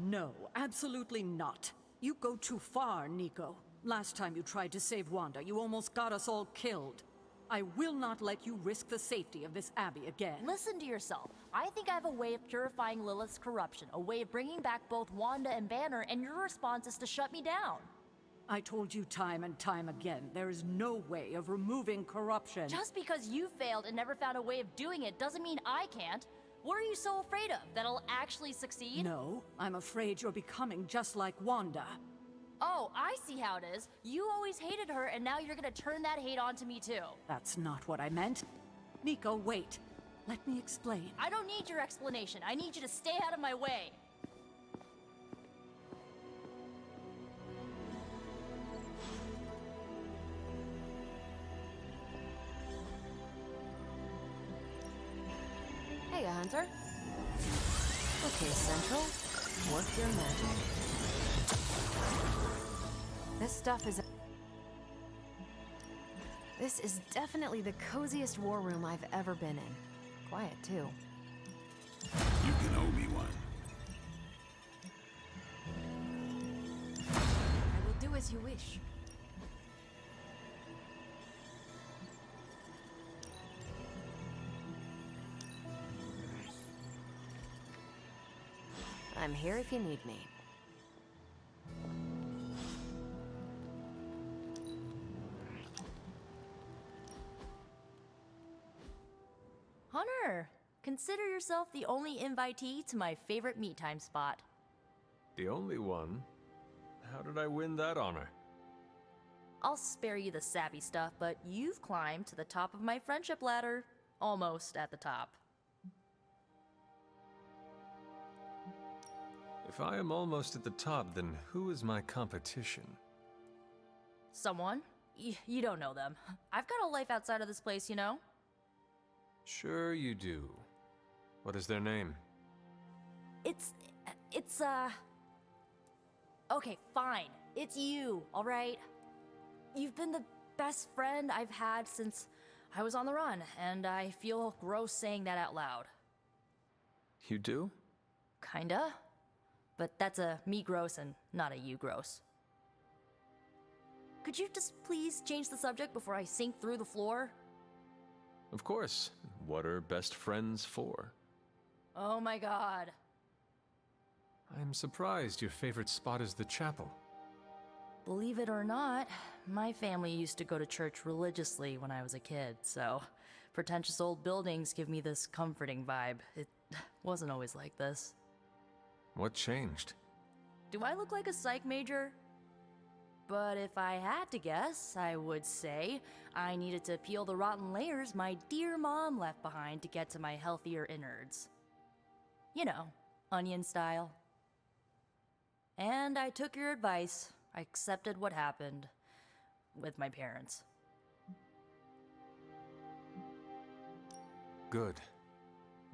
No, absolutely not. You go too far, Nico. Last time you tried to save Wanda, you almost got us all killed. I will not let you risk the safety of this abbey again. Listen to yourself. I think I have a way of purifying Lilith's corruption, a way of bringing back both Wanda and Banner, and your response is to shut me down. I told you time and time again, there is no way of removing corruption. Just because you failed and never found a way of doing it doesn't mean I can't. What are you so afraid of? That I'll actually succeed? No, I'm afraid you're becoming just like Wanda. Oh, I see how it is. You always hated her, and now you're gonna turn that hate onto me too. That's not what I meant. Nico, wait. Let me explain. I don't need your explanation. I need you to stay out of my way. Hey, Hunter. Okay, Central, work your magic. This is definitely the coziest war room I've ever been in. Quiet, too. You can owe me one. I will do as you wish. I'm here if you need me. Hunter, consider yourself the only invitee to my favorite meet time spot. The only one? How did I win that honor? I'll spare you the sappy stuff, but you've climbed to the top of my friendship ladder. Almost at the top. If I am almost at the top, then who is my competition? Someone? You don't know them. I've got a life outside of this place, you know? Sure you do. What is their name? It's, Okay, fine. It's you, alright? You've been the best friend I've had since I was on the run, and I feel gross saying that out loud. You do? Kinda. But that's a me gross and not a you gross. Could you just please change the subject before I sink through the floor? Of course. What are best friends for? Oh my god. I'm surprised your favorite spot is the chapel. Believe it or not, my family used to go to church religiously when I was a kid, so pretentious old buildings give me this comforting vibe. It wasn't always like this. What changed? Do I look like a psych major? But if I had to guess, I would say I needed to peel the rotten layers my dear mom left behind to get to my healthier innards. You know, onion style. And I took your advice. I accepted what happened with my parents. Good.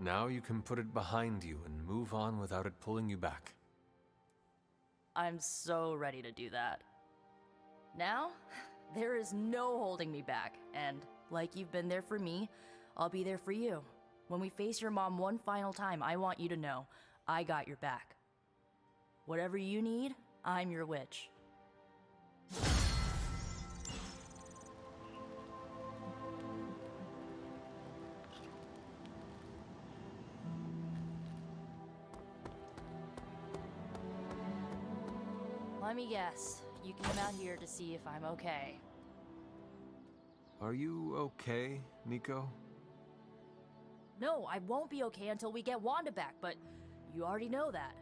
Now you can put it behind you and move on without it pulling you back. I'm so ready to do that. Now, there is no holding me back, and like you've been there for me, I'll be there for you. When we face your mom one final time, I want you to know I got your back. Whatever you need, I'm your witch. Let me guess. You came out here to see if I'm okay. Are you okay, Nico? No, I won't be okay until we get Wanda back, but you already know that.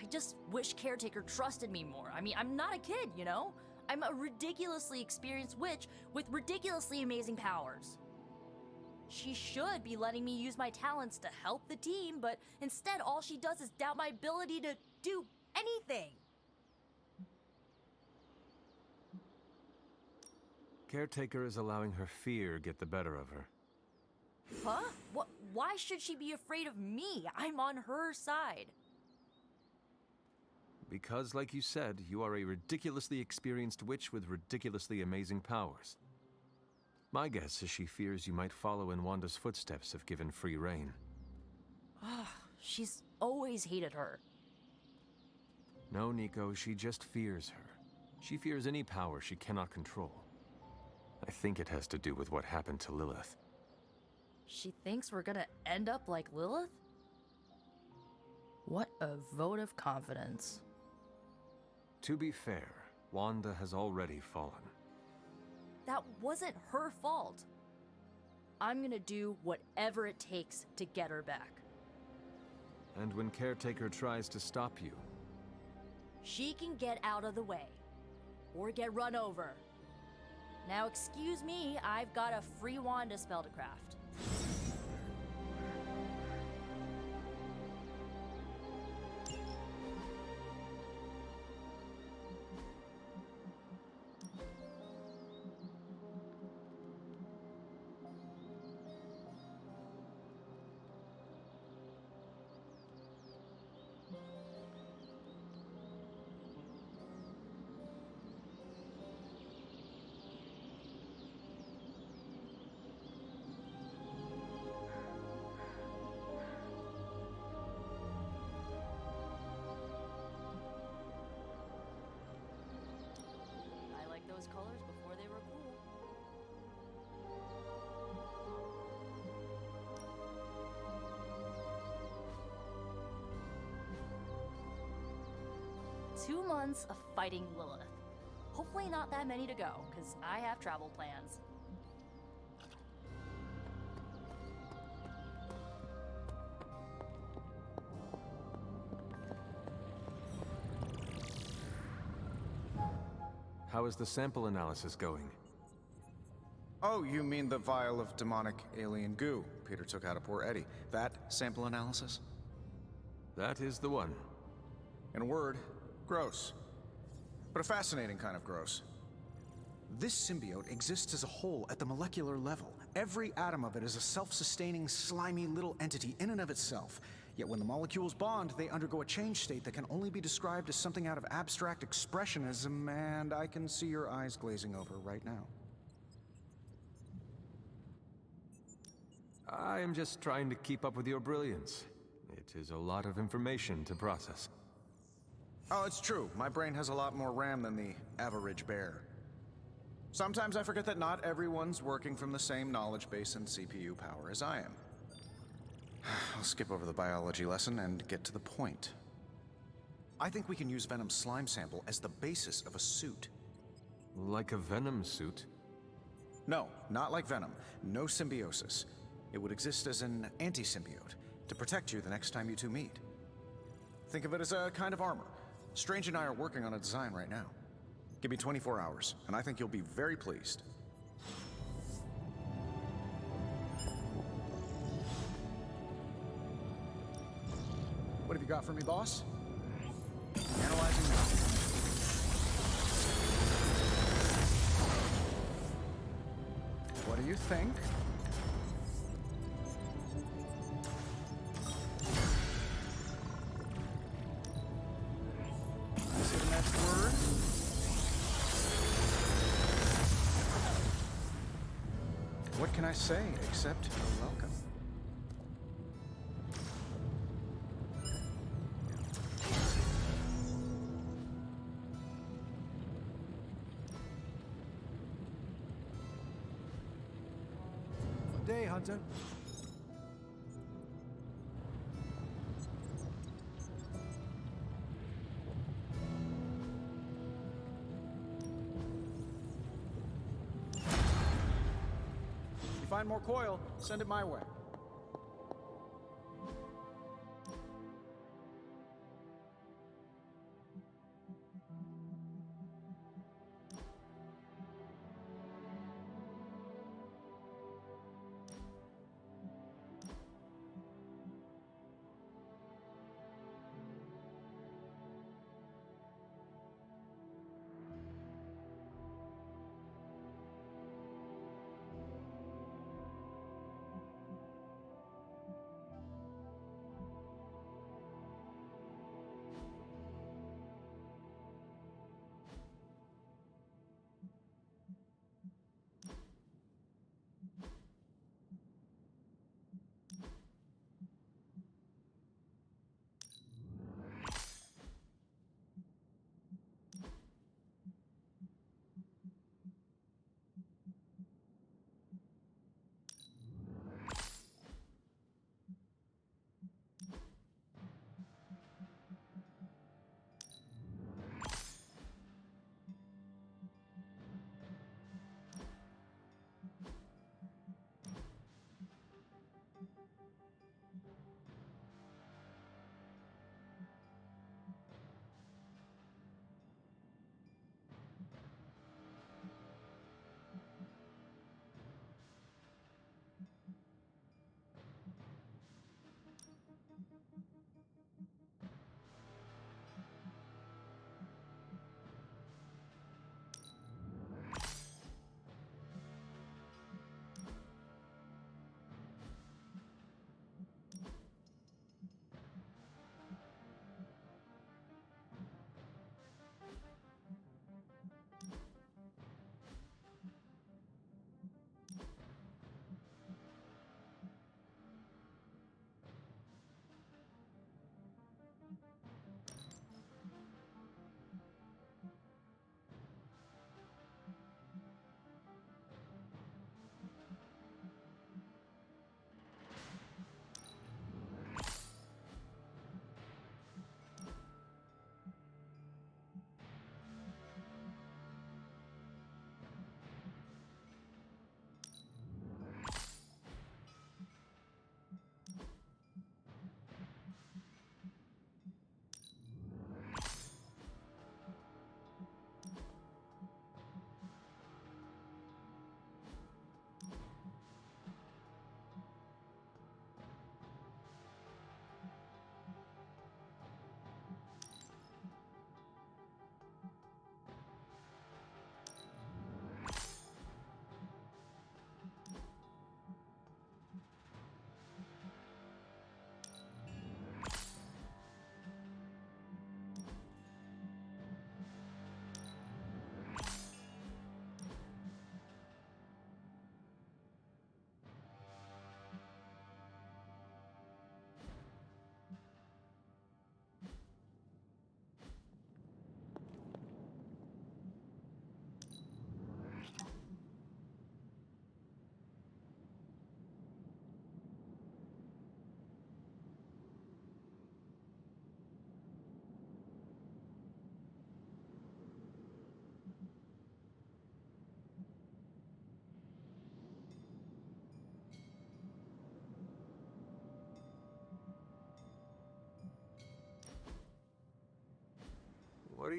I just wish Caretaker trusted me more. I mean, I'm not a kid, you know? I'm a ridiculously experienced witch with ridiculously amazing powers. She should be letting me use my talents to help the team, but instead all she does is doubt my ability to do anything. Caretaker is allowing her fear get the better of her. Huh? What? Why should she be afraid of me? I'm on her side. Because, like you said, you are a ridiculously experienced witch with ridiculously amazing powers. My guess is she fears you might follow in Wanda's footsteps if given free rein. She's always hated her. No, Nico, she just fears her. She fears any power she cannot control. I think it has to do with what happened to Lilith. She thinks we're gonna end up like Lilith? What a vote of confidence. To be fair, Wanda has already fallen. That wasn't her fault. I'm gonna do whatever it takes to get her back. And when Caretaker tries to stop you, She can get out of the way. Or get run over. Now excuse me, I've got a free Wanda spell to craft. I like those colors before they were cool. Two months of fighting Lilith. Hopefully not that many to go, because I have travel plans. how is the sample analysis going? Oh, you mean the vial of demonic alien goo Peter took out of poor Eddie? That sample analysis? That is the one. In a word, gross. But a fascinating kind of gross. This symbiote exists as a whole at the molecular level. Every atom of it is a self-sustaining, slimy little entity in and of itself. Yet when the molecules bond, they undergo a change state that can only be described as something out of abstract expressionism, and I can see your eyes glazing over right now. I am just trying to keep up with your brilliance. It is a lot of information to process. Oh, it's true. My brain has a lot more RAM than the average bear. Sometimes I forget that not everyone's working from the same knowledge base and CPU power as I am. I'll skip over the biology lesson and get to the point. I think we can use Venom's slime sample as the basis of a suit. Like a Venom suit? No, not like Venom. No symbiosis. It would exist as an anti-symbiote to protect you the next time you two meet. Think of it as a kind of armor. Strange and I are working on a design right now. Give me 24 hours, and I think you'll be very pleased. What have you got for me, boss? Analyzing now. What do you think? Say the next word. What can I say except you're welcome? Good day, Hunter. Find more coil, send it my way.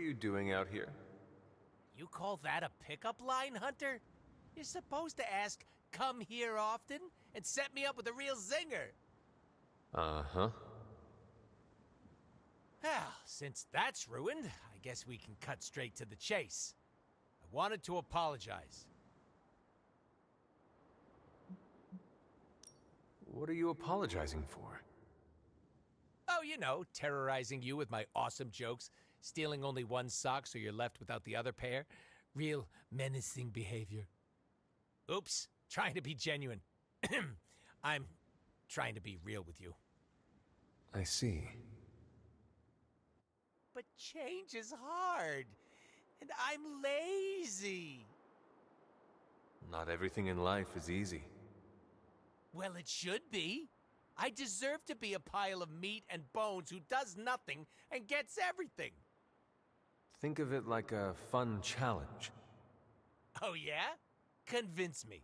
you doing out here? You call that a pickup line, Hunter? You're supposed to ask, come here often, and set me up with a real zinger. Uh-huh. Well, since that's ruined, I guess we can cut straight to the chase. I wanted to apologize. What are you apologizing for? Oh, you know, terrorizing you with my awesome jokes, stealing only one sock so you're left without the other pair. Real menacing behavior. Oops, trying to be genuine. I'm trying to be real with you. I see. But change is hard, and I'm lazy. Not everything in life is easy. Well, it should be. I deserve to be a pile of meat and bones who does nothing and gets everything. Think of it like a fun challenge. Oh, yeah? Convince me.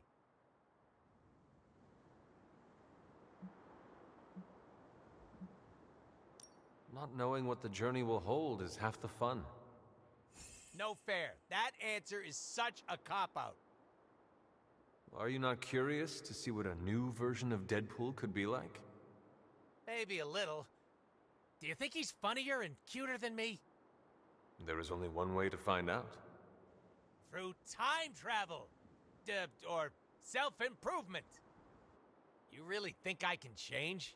Not knowing what the journey will hold is half the fun. No fair. That answer is such a cop-out. Are you not curious to see what a new version of Deadpool could be like? Maybe a little. Do you think he's funnier and cuter than me? There is only one way to find out. Through time travel. Or self-improvement. You really think I can change?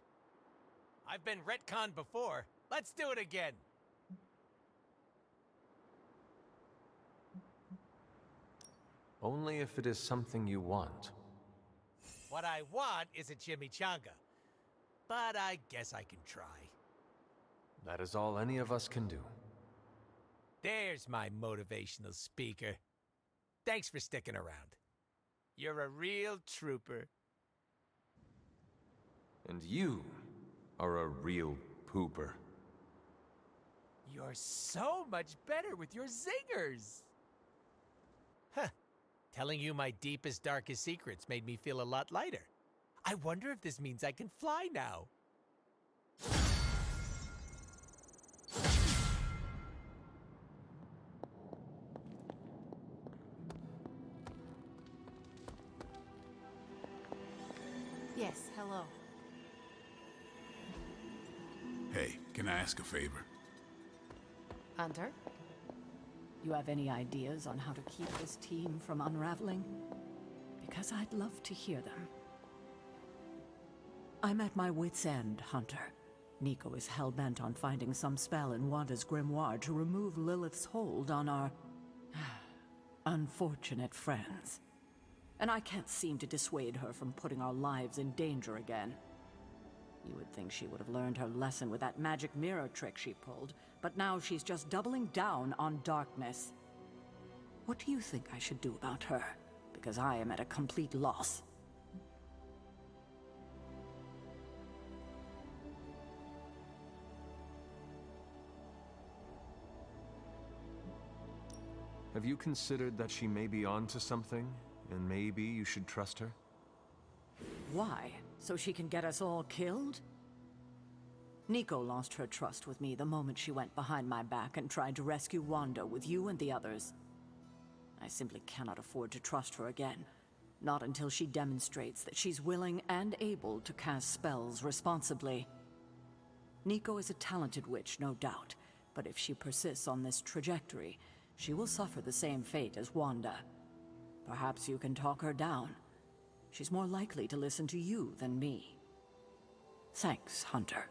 I've been retconned before. Let's do it again. Only if it is something you want. What I want is a chimichanga. But I guess I can try. That is all any of us can do. There's my motivational speaker. Thanks for sticking around. You're a real trooper. And you are a real pooper. You're so much better with your zingers. Huh. Telling you my deepest, darkest secrets made me feel a lot lighter. I wonder if this means I can fly now. Yes, hello. Hey, can I ask a favor? Hunter? You have any ideas on how to keep this team from unraveling? Because I'd love to hear them. I'm at my wit's end, Hunter. Nico is hell-bent on finding some spell in Wanda's grimoire to remove Lilith's hold on our unfortunate friends. And I can't seem to dissuade her from putting our lives in danger again. You would think she would have learned her lesson with that magic mirror trick she pulled, but now she's just doubling down on darkness. What do you think I should do about her? Because I am at a complete loss. Have you considered that she may be onto something, and maybe you should trust her? Why? So she can get us all killed? Nico lost her trust with me the moment she went behind my back and tried to rescue Wanda with you and the others. I simply cannot afford to trust her again. Not until she demonstrates that she's willing and able to cast spells responsibly. Nico is a talented witch, no doubt, but if she persists on this trajectory, she will suffer the same fate as Wanda. Perhaps you can talk her down. She's more likely to listen to you than me. Thanks, Hunter.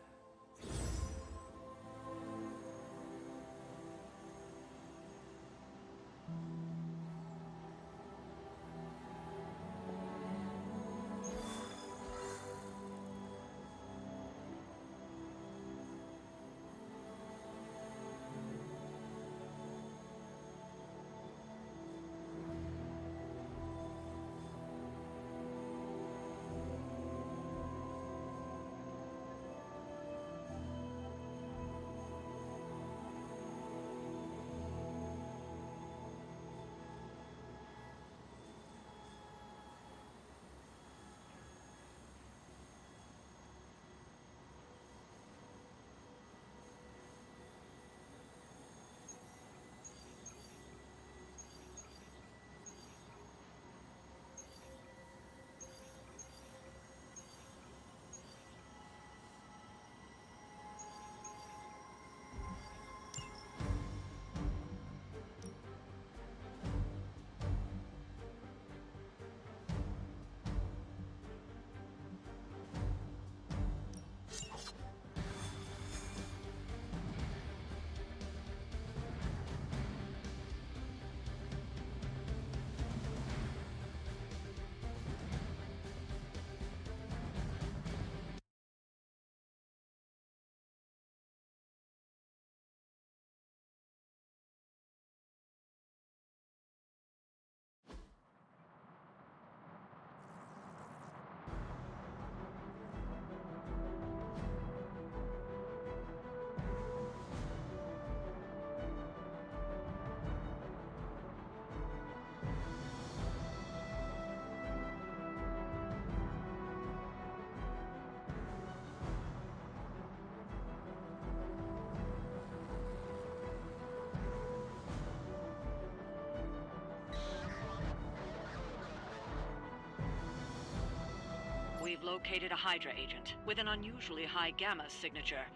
I've located a Hydra agent with an unusually high gamma signature,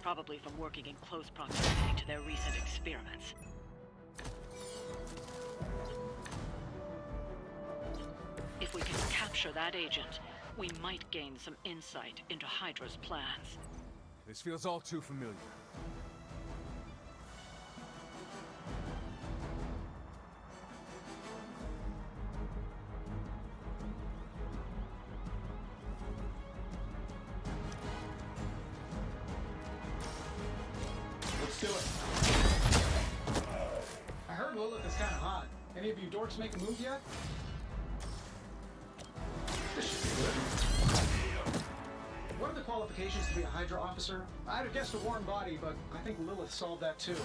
probably from working in close proximity to their recent experiments. If we can capture that agent, we might gain some insight into Hydra's plans. This feels all too familiar. Let's do it. I heard Lilith is kind of hot. Any of you dorks make a move yet? This should be good. What are the qualifications to be a Hydra officer? I'd have guessed a warm body, but I think Lilith solved that too.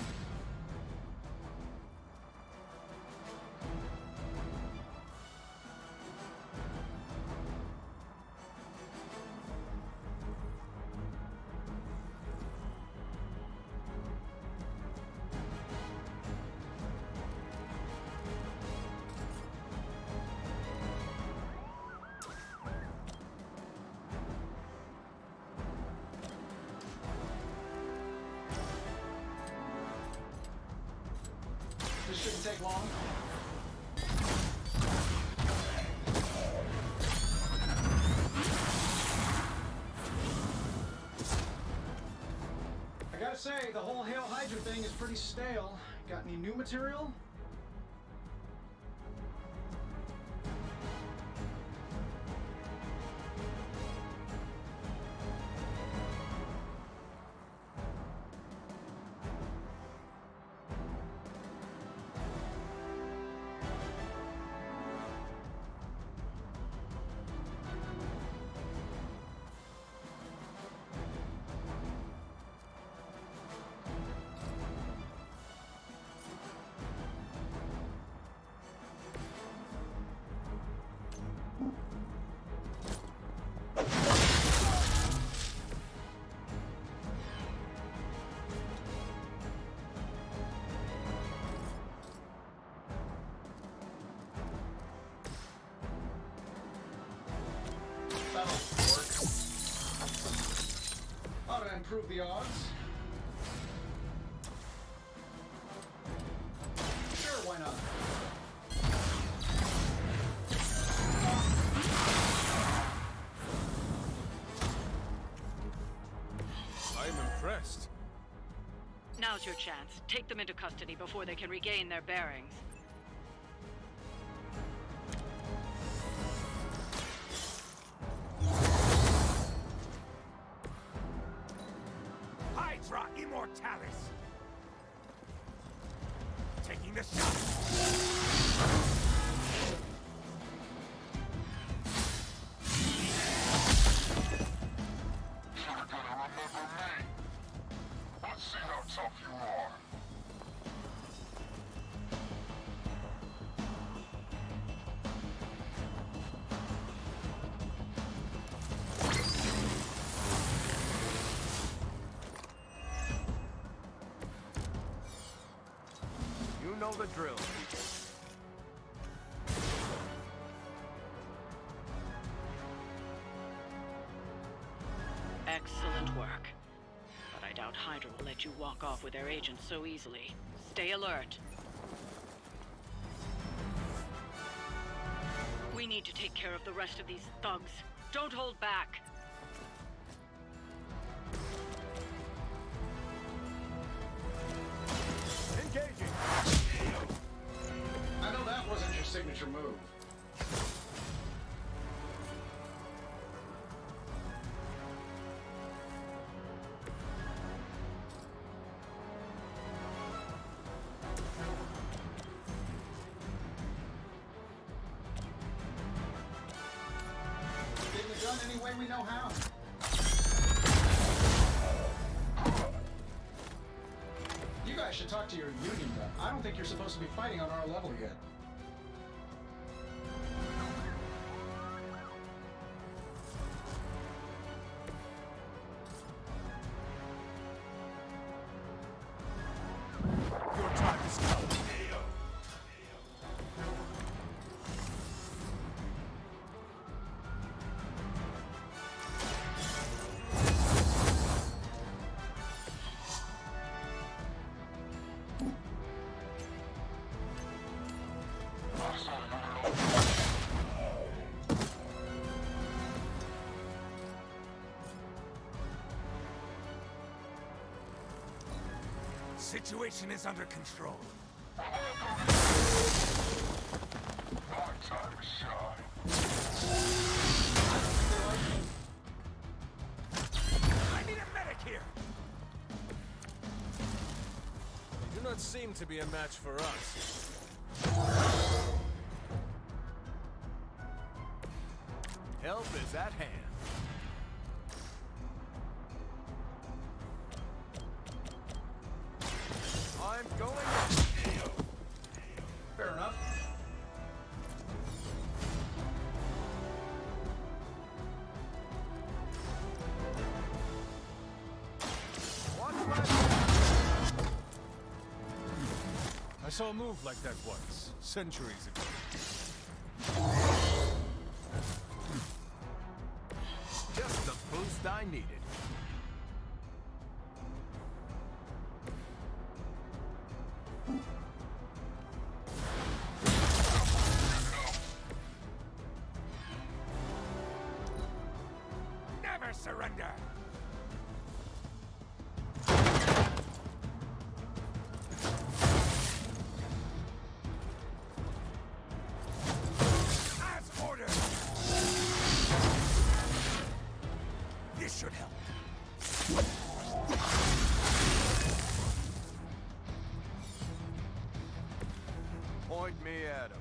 This shouldn't take long. I gotta say, the whole Hail Hydra thing is pretty stale. Got any new material? That'll work. Ought to improve the odds. Sure, why not? I am impressed. Now's your chance. Take them into custody before they can regain their bearings. Hydra Immortalis! Taking the shot! Let's see how tough you are. You know the drill. Excellent work. But I doubt Hydra will let you walk off with their agents so easily. Stay alert. We need to take care of the rest of these thugs. Don't hold back. Engaging. I know that wasn't your signature move. Getting it done any way we know how. You guys should talk to your union rep. I don't think you're supposed to be fighting on our level yet. Your time is come. situation is under control. My time to shine. I need a medic here! You do not seem to be a match for us. Help is at hand. I'm going in. Fair enough. Watch my back. I saw a move like that once, centuries ago. Just the boost I needed. Never surrender! As ordered! This should help. Point me at him.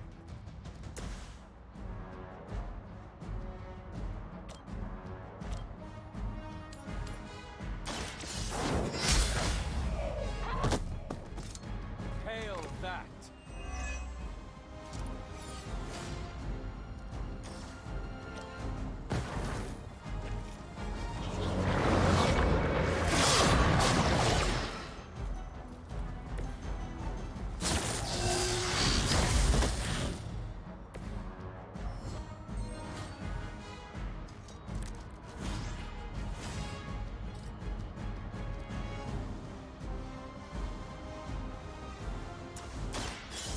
Hail that!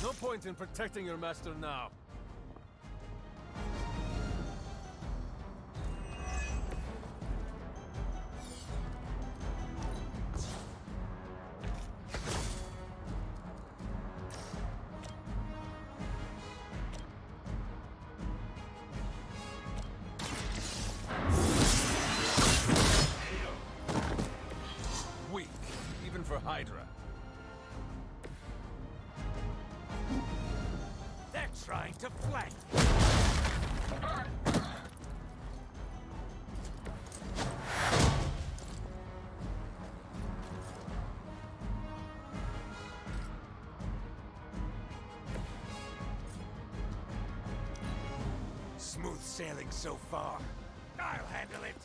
No point in protecting your master now. Weak, even for Hydra. They're trying to flank. Smooth sailing so far. I'll handle it.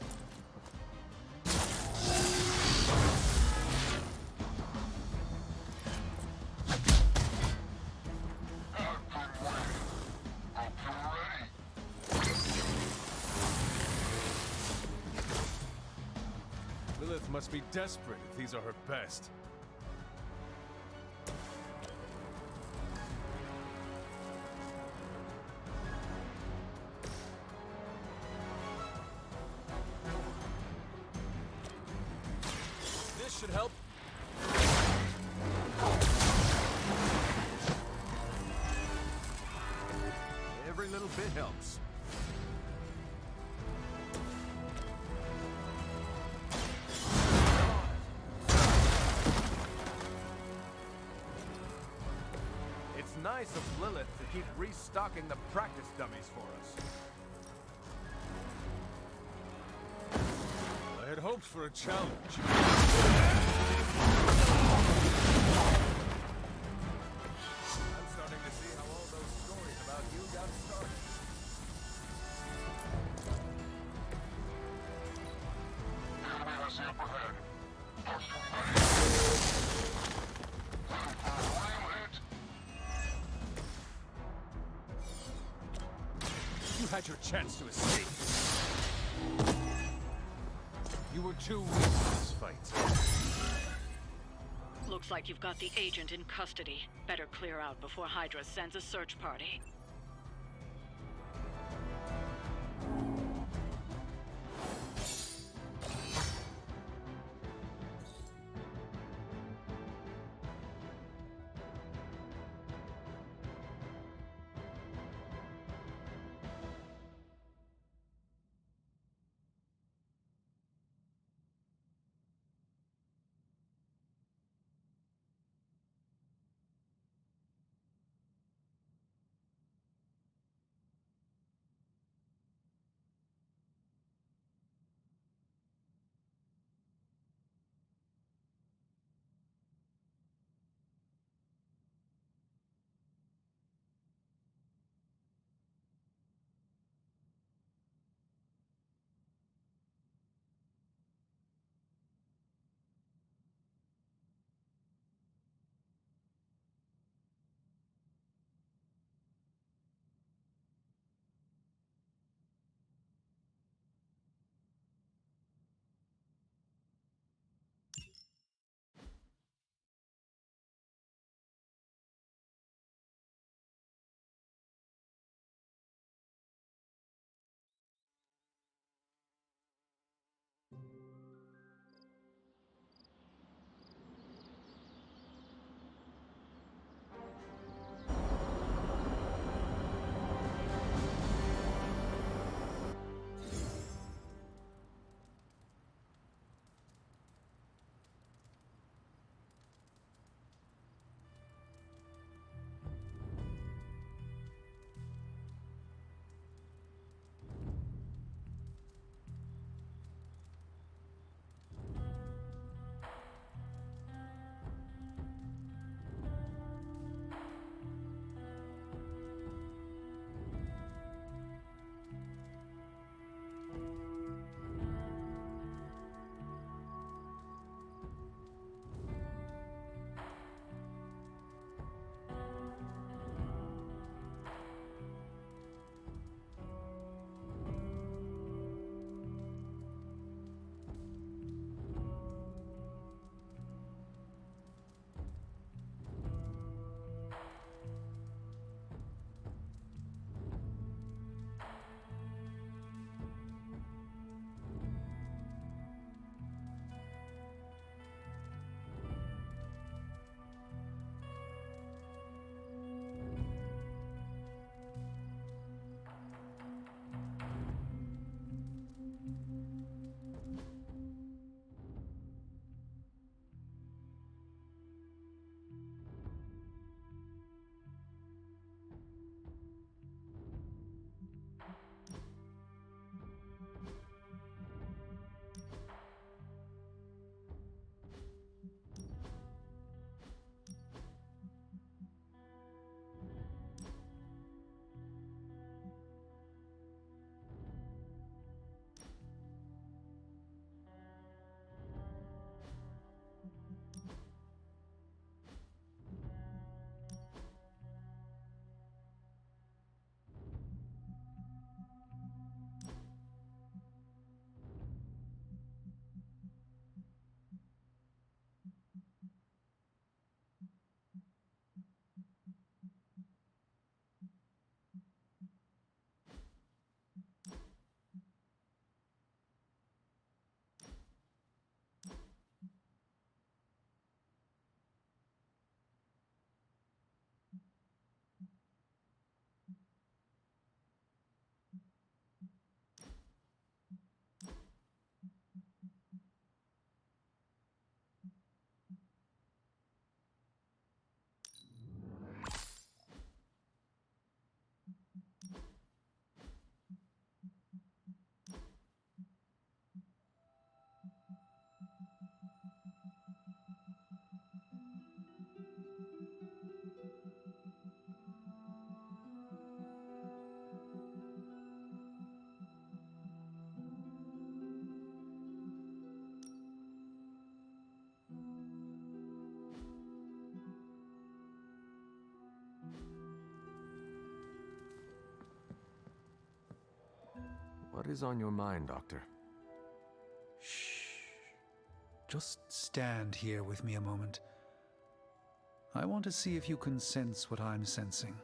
Lilith must be desperate if these are her best. This should help. Every little bit helps. It's nice of Lilith to keep restocking the practice dummies for us. I had hoped for a challenge. I'm starting to see how all those stories about you got started. Enemy has the upper hand. Are you ready? For a real hit? You had your chance to escape. You were too weak for this fight. Looks like you've got the agent in custody. Better clear out before Hydra sends a search party. What is on your mind, Doctor? Shh. Just stand here with me a moment. I want to see if you can sense what I'm sensing.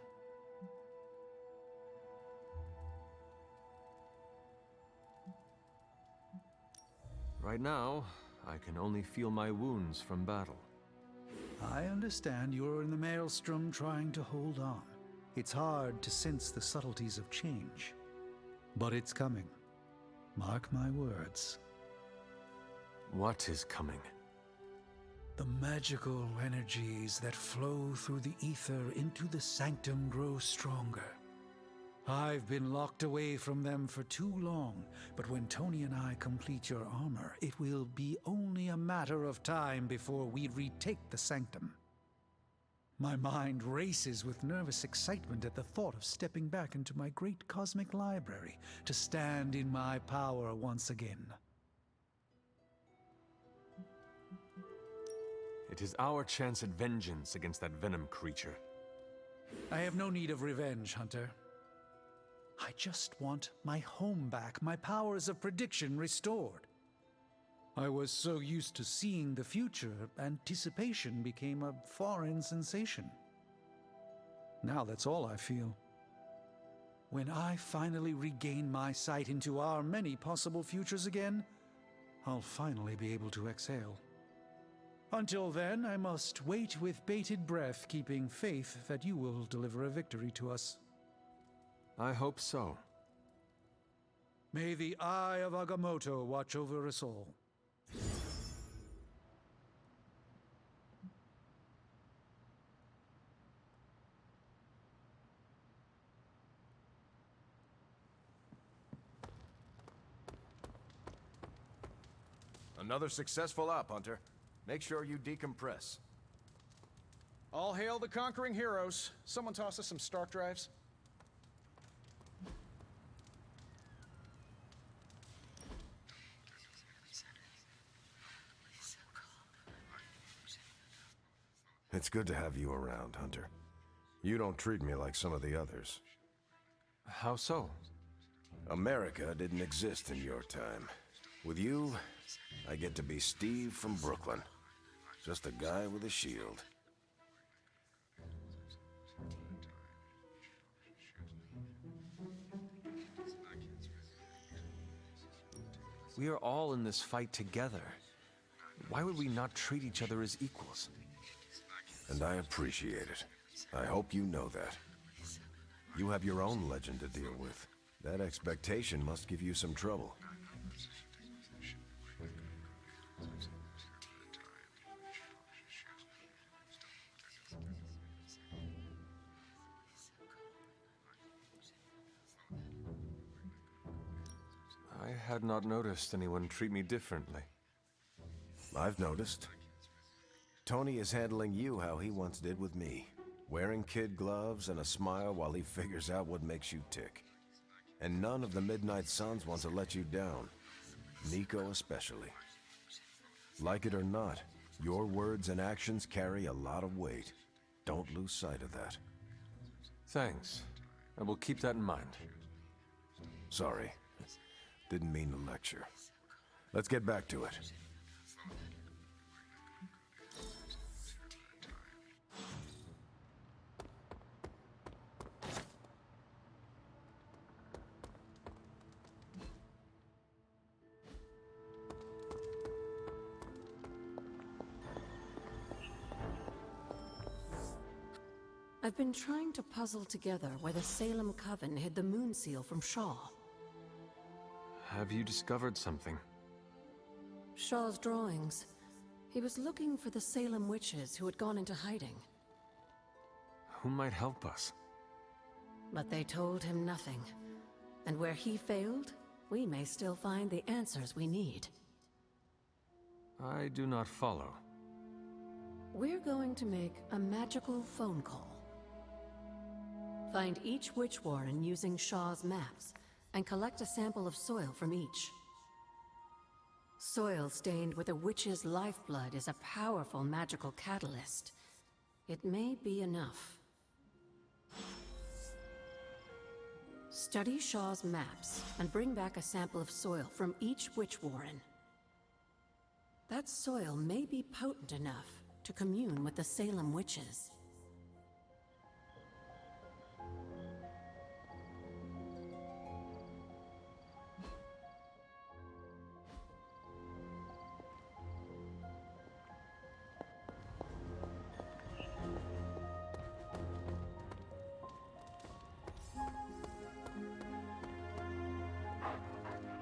Right now, I can only feel my wounds from battle. I understand you're in the maelstrom trying to hold on. It's hard to sense the subtleties of change. But it's coming. Mark my words. What is coming? The magical energies that flow through the ether into the sanctum grow stronger. I've been locked away from them for too long, but when Tony and I complete your armor, it will be only a matter of time before we retake the sanctum. My mind races with nervous excitement at the thought of stepping back into my great cosmic library to stand in my power once again. It is our chance at vengeance against that venom creature. I have no need of revenge, Hunter. I just want my home back, my powers of prediction restored. I was so used to seeing the future, anticipation became a foreign sensation. Now that's all I feel. When I finally regain my sight into our many possible futures again, I'll finally be able to exhale. Until then, I must wait with bated breath, keeping faith that you will deliver a victory to us. I hope so. May the Eye of Agamotto watch over us all. Another successful op, Hunter. Make sure you decompress. All hail the conquering heroes. Someone toss us some Stark drives. It's good to have you around, Hunter. You don't treat me like some of the others. How so? America didn't exist in your time. With you, I get to be Steve from Brooklyn. Just a guy with a shield. We are all in this fight together. Why would we not treat each other as equals? And I appreciate it. I hope you know that. You have your own legend to deal with. That expectation must give you some trouble. I had not noticed anyone treat me differently. I've noticed. Tony is handling you how he once did with me. Wearing kid gloves and a smile while he figures out what makes you tick. And none of the Midnight Suns want to let you down. Nico especially. Like it or not, your words and actions carry a lot of weight. Don't lose sight of that. Thanks. I will keep that in mind. Sorry. Didn't mean to lecture. Let's get back to it. I've been trying to puzzle together where the Salem Coven hid the moon seal from Shaw. Have you discovered something? Shaw's drawings. He was looking for the Salem witches who had gone into hiding. Who might help us? But they told him nothing. And where he failed, we may still find the answers we need. I do not follow. We're going to make a magical phone call. Find each witch warren using Shaw's maps, and collect a sample of soil from each. Soil stained with a witch's lifeblood is a powerful magical catalyst. It may be enough. Study Shaw's maps and bring back a sample of soil from each witch warren. That soil may be potent enough to commune with the Salem witches.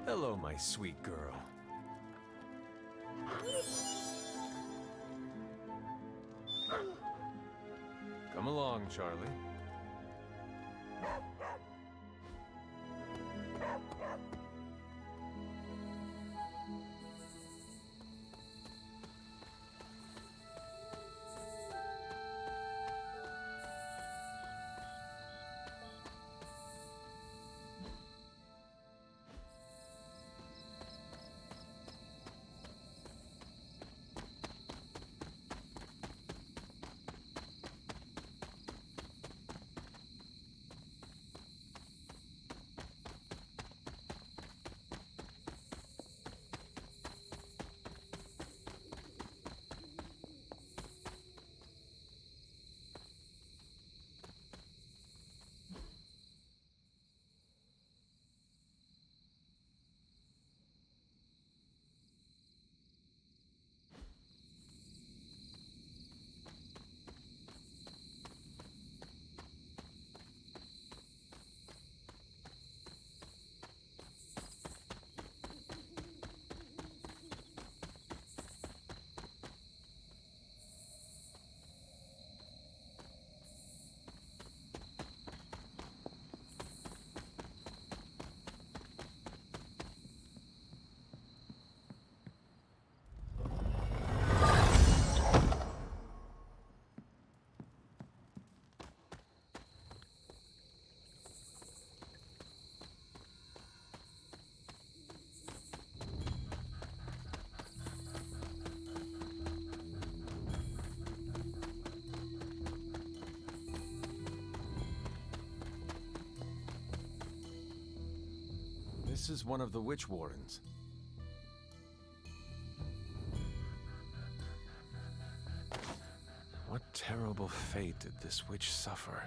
Hello, my sweet girl. Come along, Charlie. This is one of the witch warrens. What terrible fate did this witch suffer?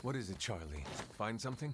What is it, Charlie? Find something?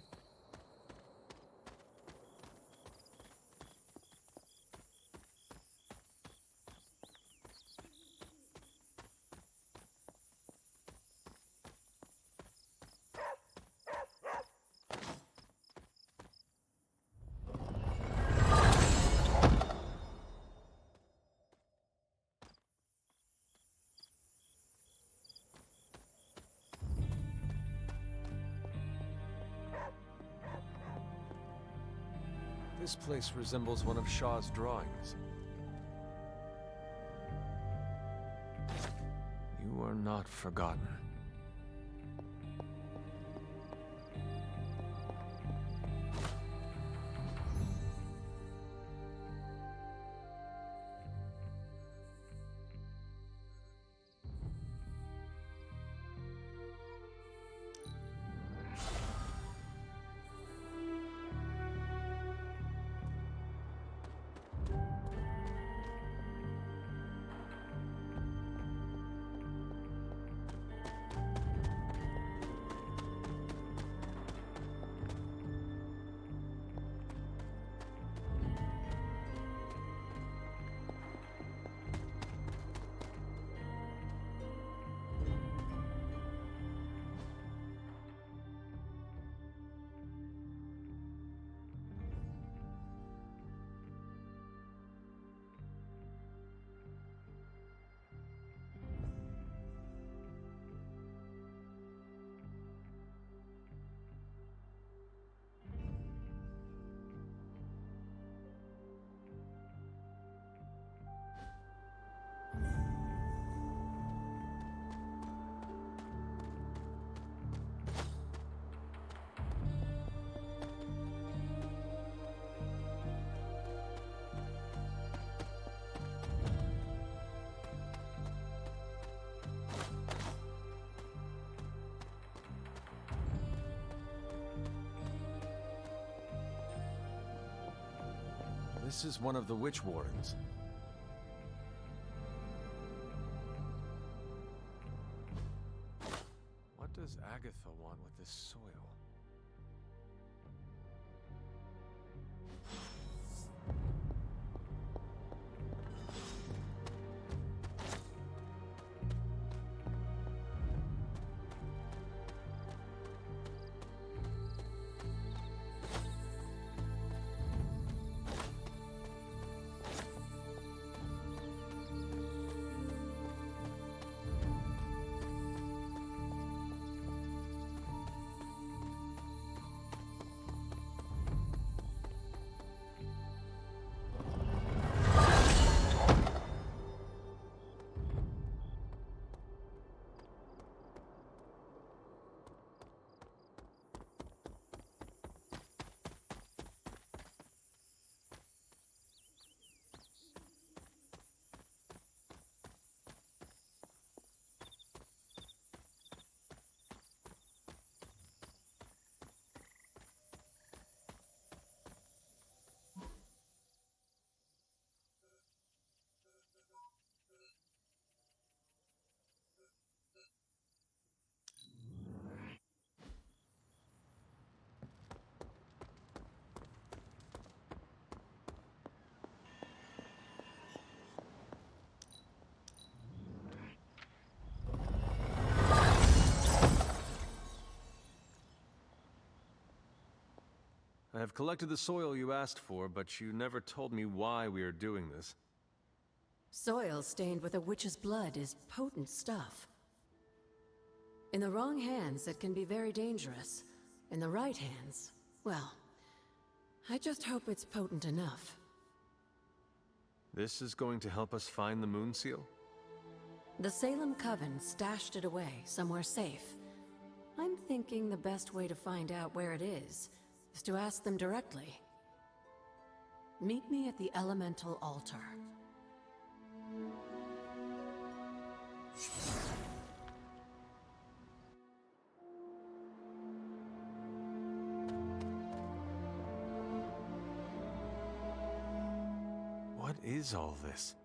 This place resembles one of Shaw's drawings. You are not forgotten. This is one of the witch warrens. What does Agatha want with this soil? I have collected the soil you asked for, but you never told me why we are doing this. Soil stained with a witch's blood is potent stuff. In the wrong hands, it can be very dangerous. In the right hands, well, I just hope it's potent enough. This is going to help us find the moon seal? The Salem Coven stashed it away, somewhere safe. I'm thinking the best way to find out where it is to ask them directly. Meet me at the Elemental Altar. What is all this?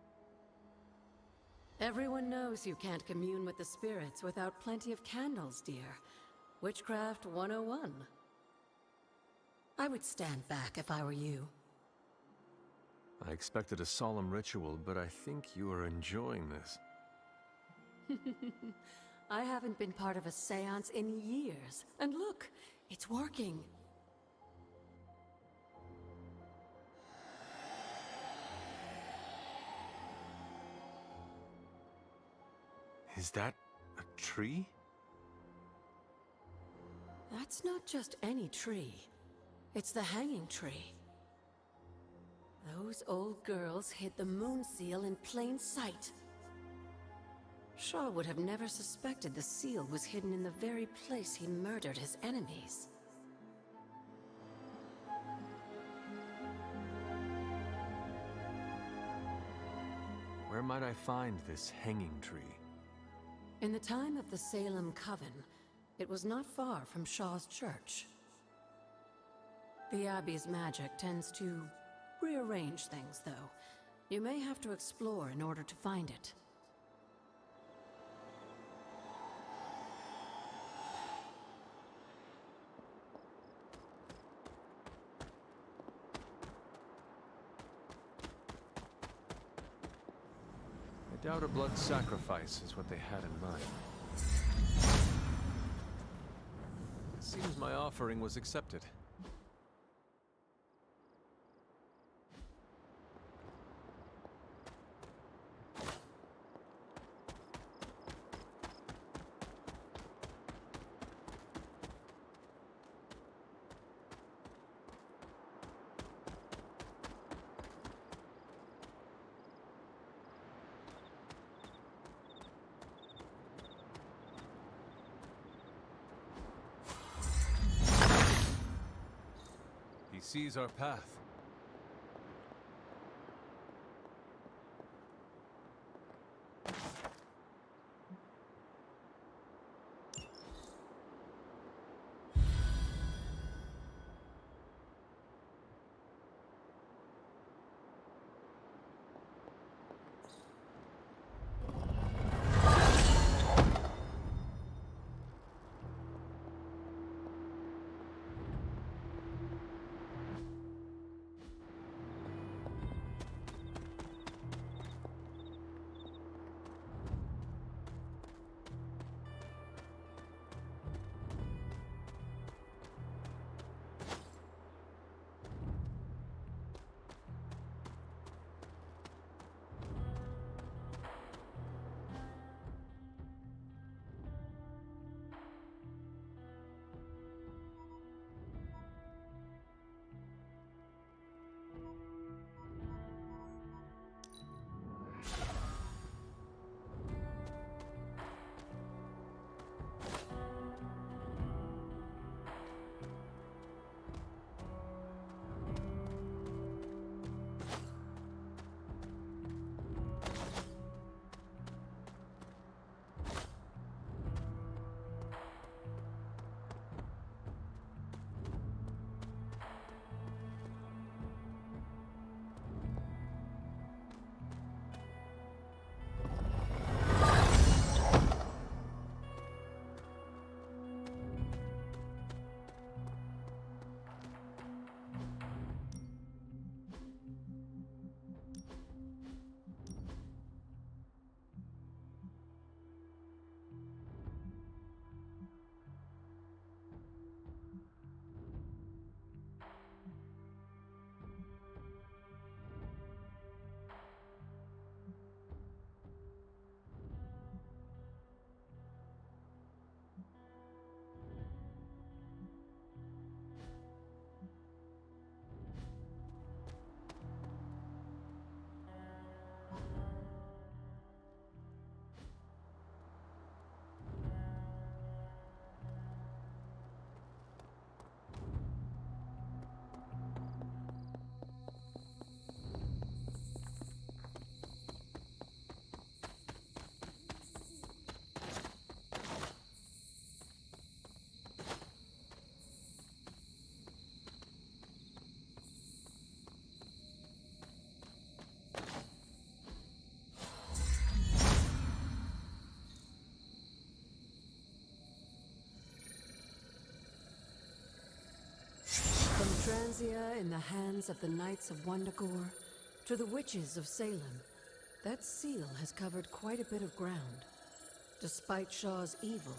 Everyone knows you can't commune with the spirits without plenty of candles, dear. Witchcraft 101. I would stand back if I were you. I expected a solemn ritual, but I think you are enjoying this. I haven't been part of a seance in years. And look, it's working. Is that a tree? That's not just any tree. It's the hanging tree. Those old girls hid the moon seal in plain sight. Shaw would have never suspected the seal was hidden in the very place he murdered his enemies. Where might I find this hanging tree? In the time of the Salem Coven, it was not far from Shaw's church. The Abbey's magic tends to rearrange things, though. You may have to explore in order to find it. I doubt a blood sacrifice is what they had in mind. It seems my offering was accepted. He sees our path. From Transia in the hands of the Knights of Wundagore to the witches of Salem, that seal has covered quite a bit of ground. Despite Shaw's evil,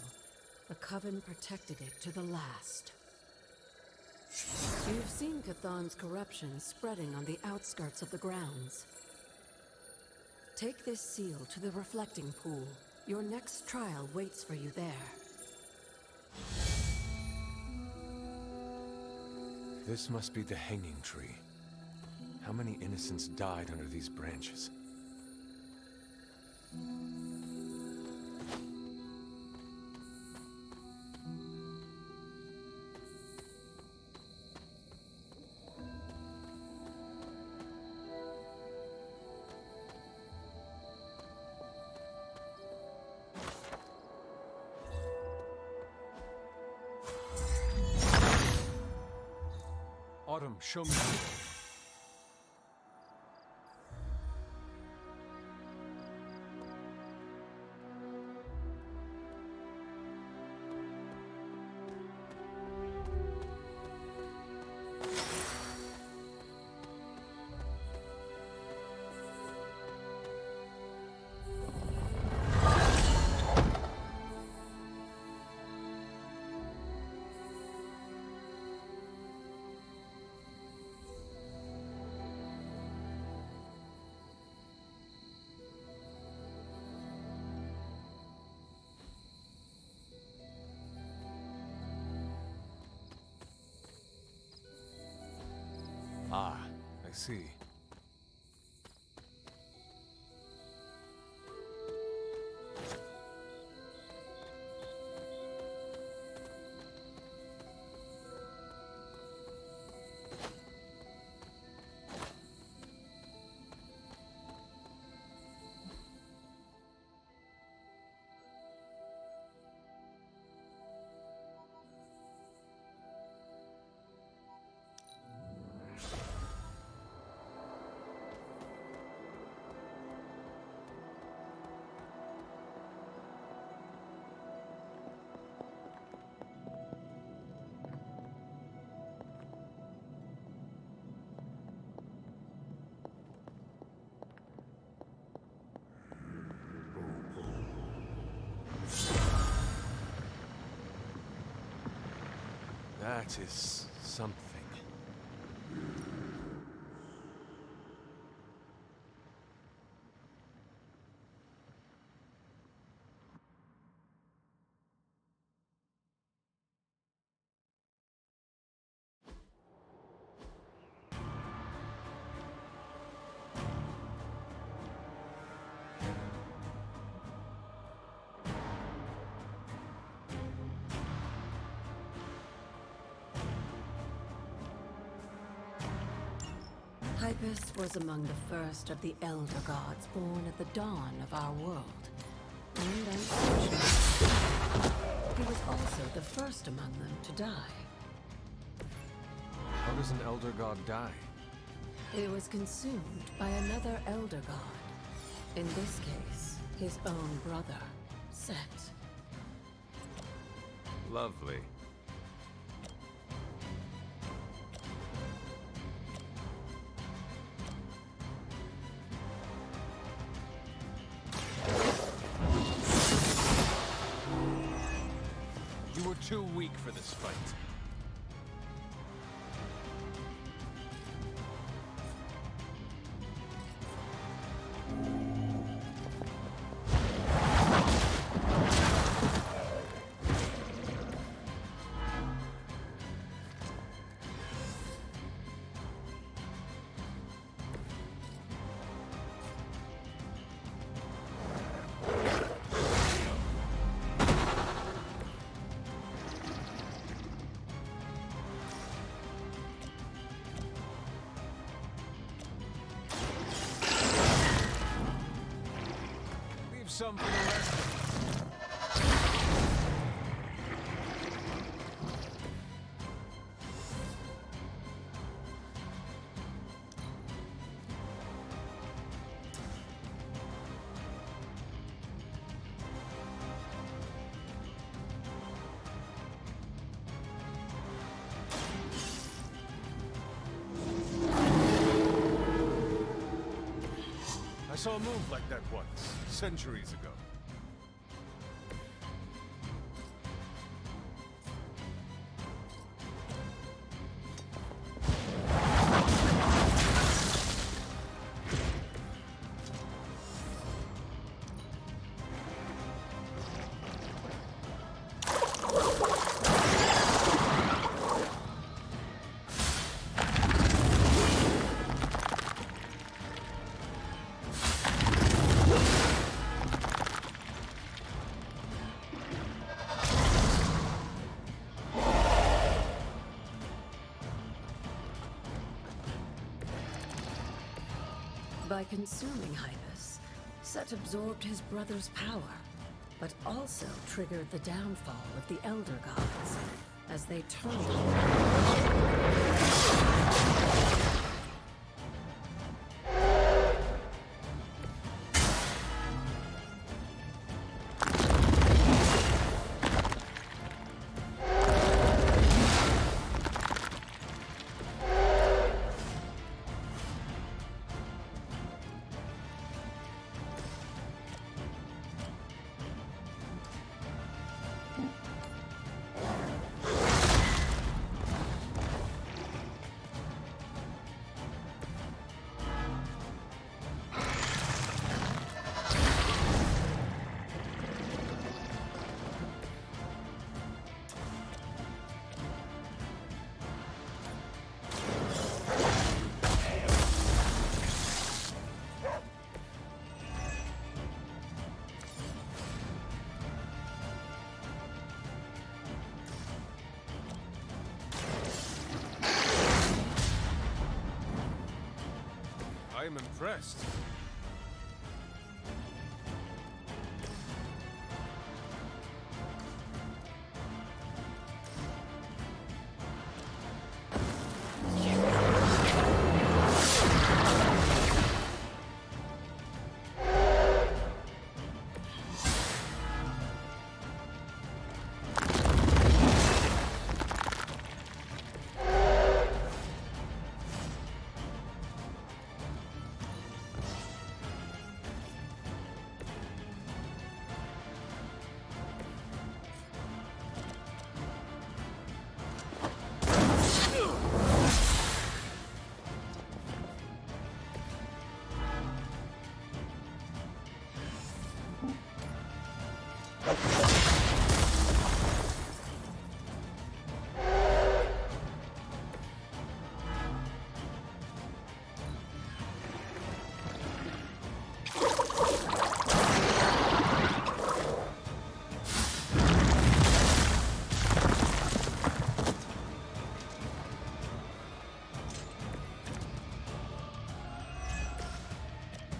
the Coven protected it to the last. You've seen Cathan's corruption spreading on the outskirts of the grounds. Take this seal to the reflecting pool. Your next trial waits for you there. This must be the hanging tree. How many innocents died under these branches? Autumn, show me. Ah, I see. That is something. Hypus was among the first of the Elder Gods born at the dawn of our world. And unfortunately, he was also the first among them to die. How does an Elder God die? He was consumed by another Elder God. In this case, his own brother, Set. Lovely. You were too weak for this fight. Some for the rest of us. I saw a move like that once, centuries ago. By consuming Hypus, Set absorbed his brother's power, but also triggered the downfall of the Elder Gods as they turned. I am impressed.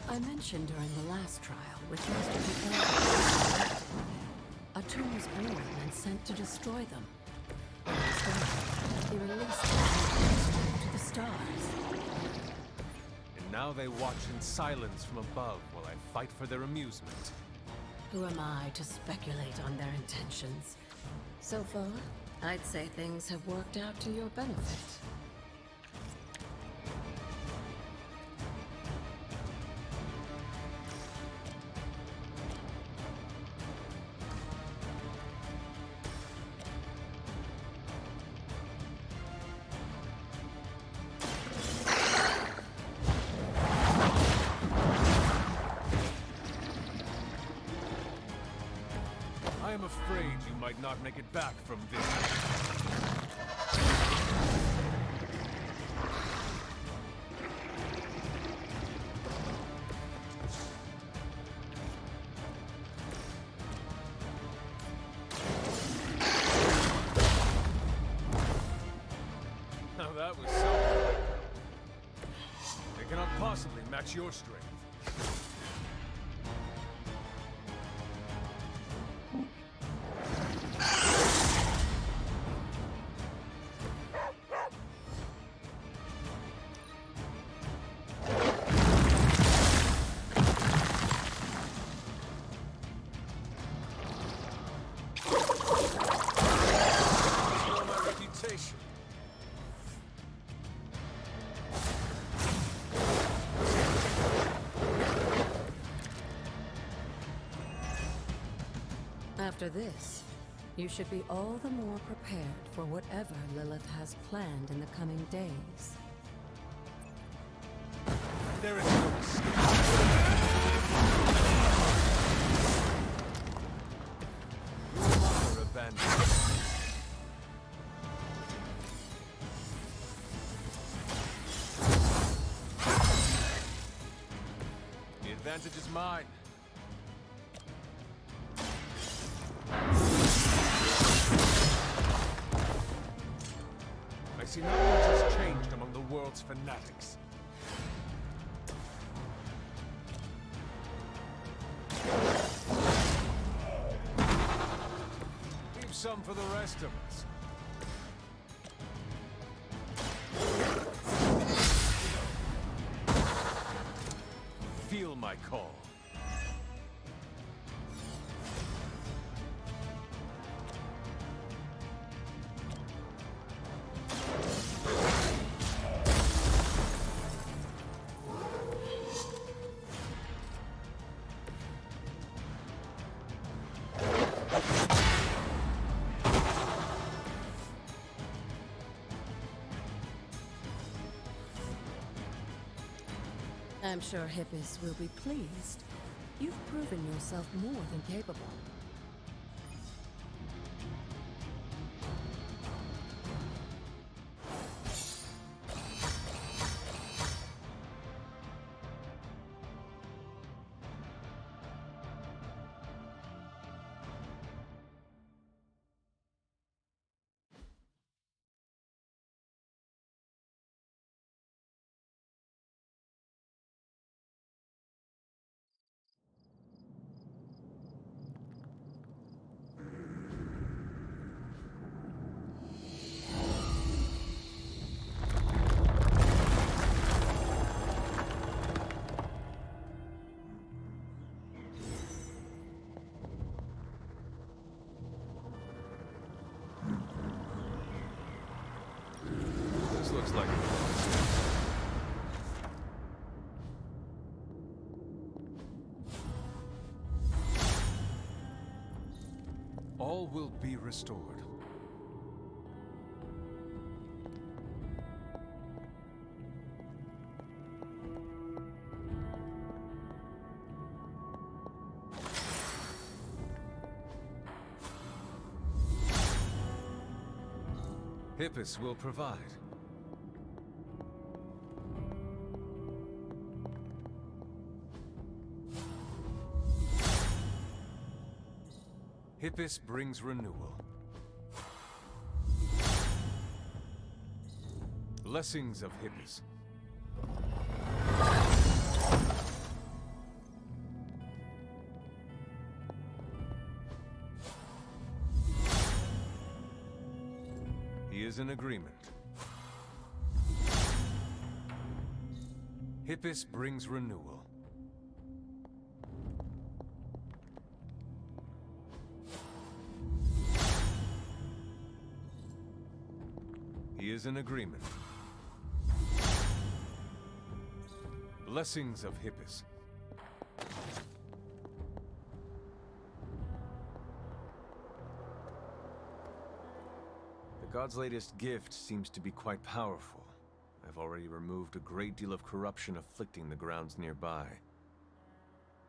I mentioned during the last trial with most of the elders. A tomb was born and sent to destroy them. Instead, he released them to the stars. And now they watch in silence from above while I fight for their amusement. Who am I to speculate on their intentions? So far, I'd say things have worked out to your benefit. I am afraid you might not make it back from this. Now that was something. They cannot possibly match your strength. After this, you should be all the more prepared for whatever Lilith has planned in the coming days. There is no escape. No longer abandoned. The advantage is mine. I see not much has changed among the world's fanatics. some for the rest of us. Feel my call. I'm sure Hippis will be pleased. You've proven yourself more than capable. This looks like all will be restored. Hippis will provide. Hippis brings renewal. Blessings of Hippis. He is in agreement. Hippis brings renewal. He is in agreement. Blessings of Hippis. The god's latest gift seems to be quite powerful. I've already removed a great deal of corruption afflicting the grounds nearby.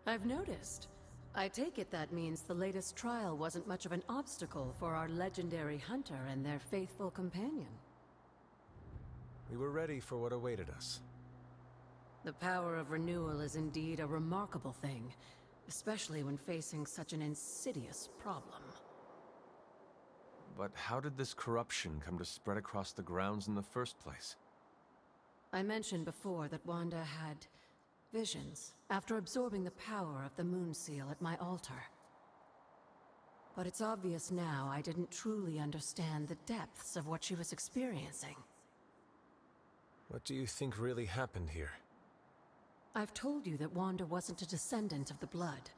I've noticed. I take it that means the latest trial wasn't much of an obstacle for our legendary hunter and their faithful companion. We were ready for what awaited us. The power of renewal is indeed a remarkable thing, especially when facing such an insidious problem. But how did this corruption come to spread across the grounds in the first place? I mentioned before that Wanda had visions after absorbing the power of the moon seal at my altar. But it's obvious now I didn't truly understand the depths of what she was experiencing. What do you think really happened here? I've told you that Wanda wasn't a descendant of the blood.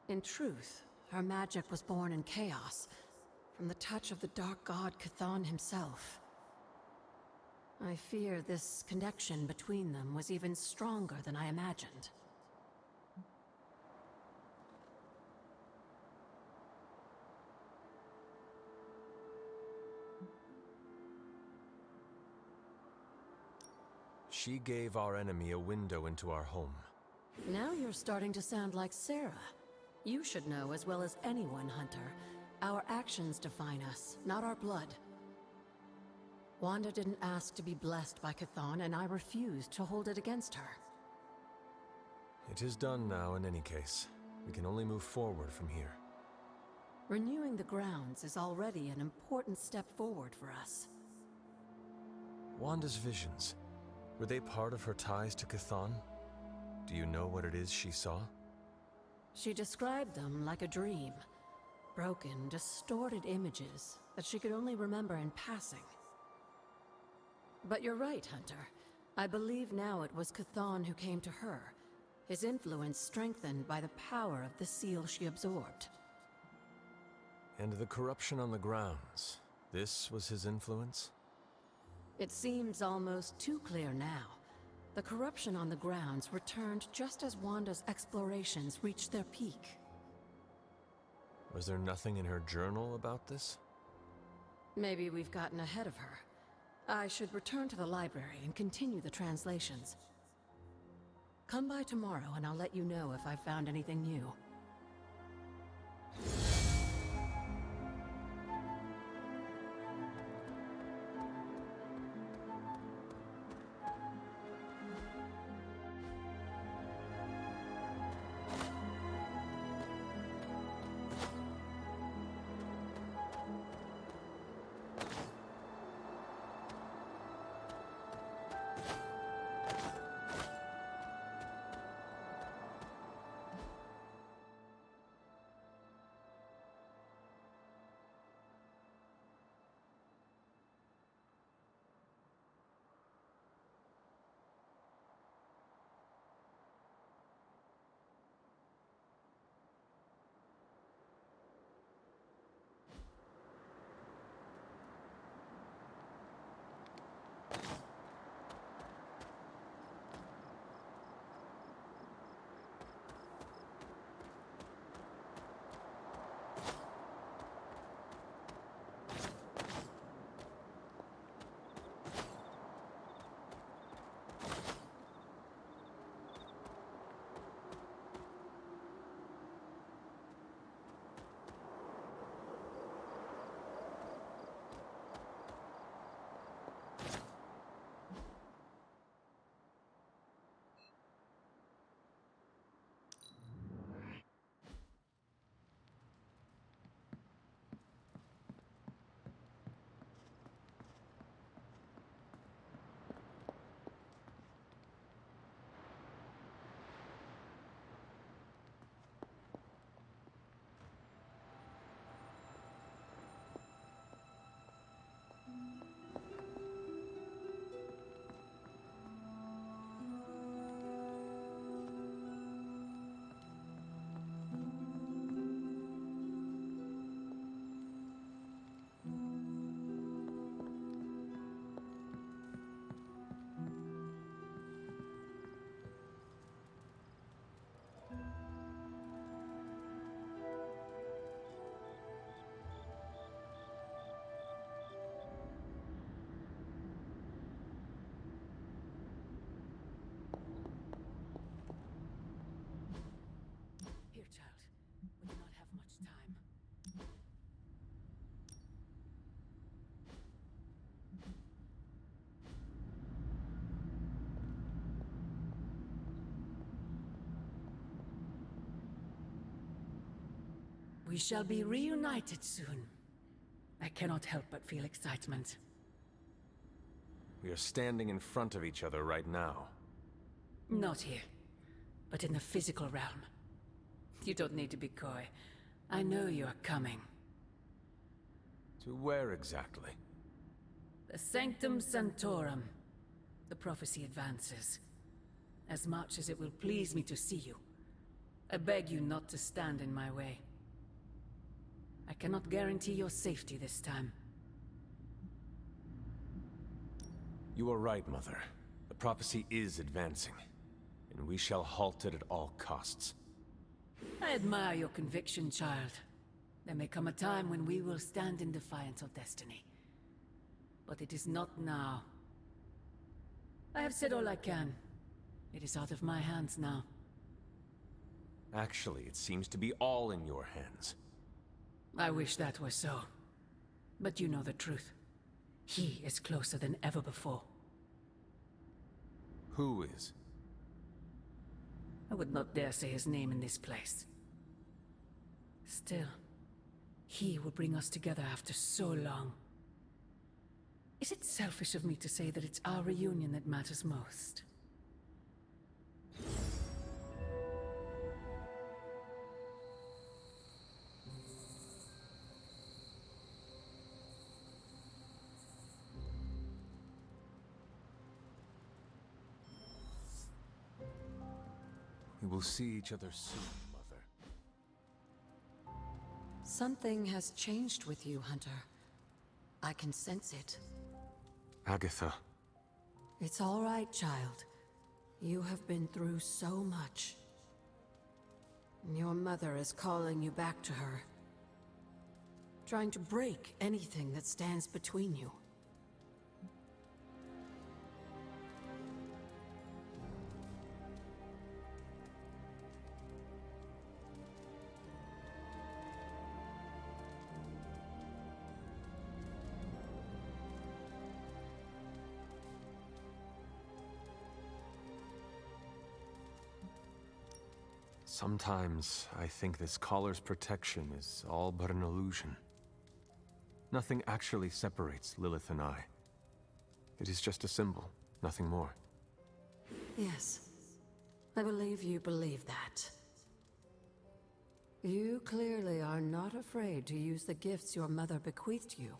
In truth, her magic was born in chaos, from the touch of the dark god Chthon himself. I fear this connection between them was even stronger than I imagined. She gave our enemy a window into our home. Now you're starting to sound like Sarah. You should know as well as anyone, Hunter. Our actions define us, not our blood. Wanda didn't ask to be blessed by Chthon, and I refused to hold it against her. It is done now in any case. We can only move forward from here. Renewing the grounds is already an important step forward for us. Wanda's visions, were they part of her ties to Chthon? Do you know what it is she saw? She described them like a dream. Broken, distorted images that she could only remember in passing. But you're right, Hunter. I believe now it was Chthon who came to her, his influence strengthened by the power of the seal she absorbed. And the corruption on the grounds, this was his influence? It seems almost too clear now. The corruption on the grounds returned just as Wanda's explorations reached their peak. Was there nothing in her journal about this? Maybe we've gotten ahead of her. I should return to the library and continue the translations. Come by tomorrow and I'll let you know if I've found anything new. We shall be reunited soon. I cannot help but feel excitement. We are standing in front of each other right now. Not here, but in the physical realm. You don't need to be coy. I know you are coming. To where exactly? The Sanctum Sanctorum. The prophecy advances. As much as it will please me to see you, I beg you not to stand in my way. I cannot guarantee your safety this time. You are right, Mother. The prophecy is advancing, and we shall halt it at all costs. I admire your conviction, child. There may come a time when we will stand in defiance of destiny. But it is not now. I have said all I can. It is out of my hands now. Actually, it seems to be all in your hands. I wish that were so. But you know the truth. He is closer than ever before. Who is? I would not dare say his name in this place. Still, he will bring us together after so long. Is it selfish of me to say that it's our reunion that matters most? We will see each other soon, Mother. Something has changed with you, Hunter. I can sense it. Agatha. It's all right, child. You have been through so much. Your mother is calling you back to her. Trying to break anything that stands between you. Sometimes I think this collar's protection is all but an illusion. Nothing actually separates Lilith and I. It is just a symbol, nothing more. Yes, I believe you believe that. You clearly are not afraid to use the gifts your mother bequeathed you.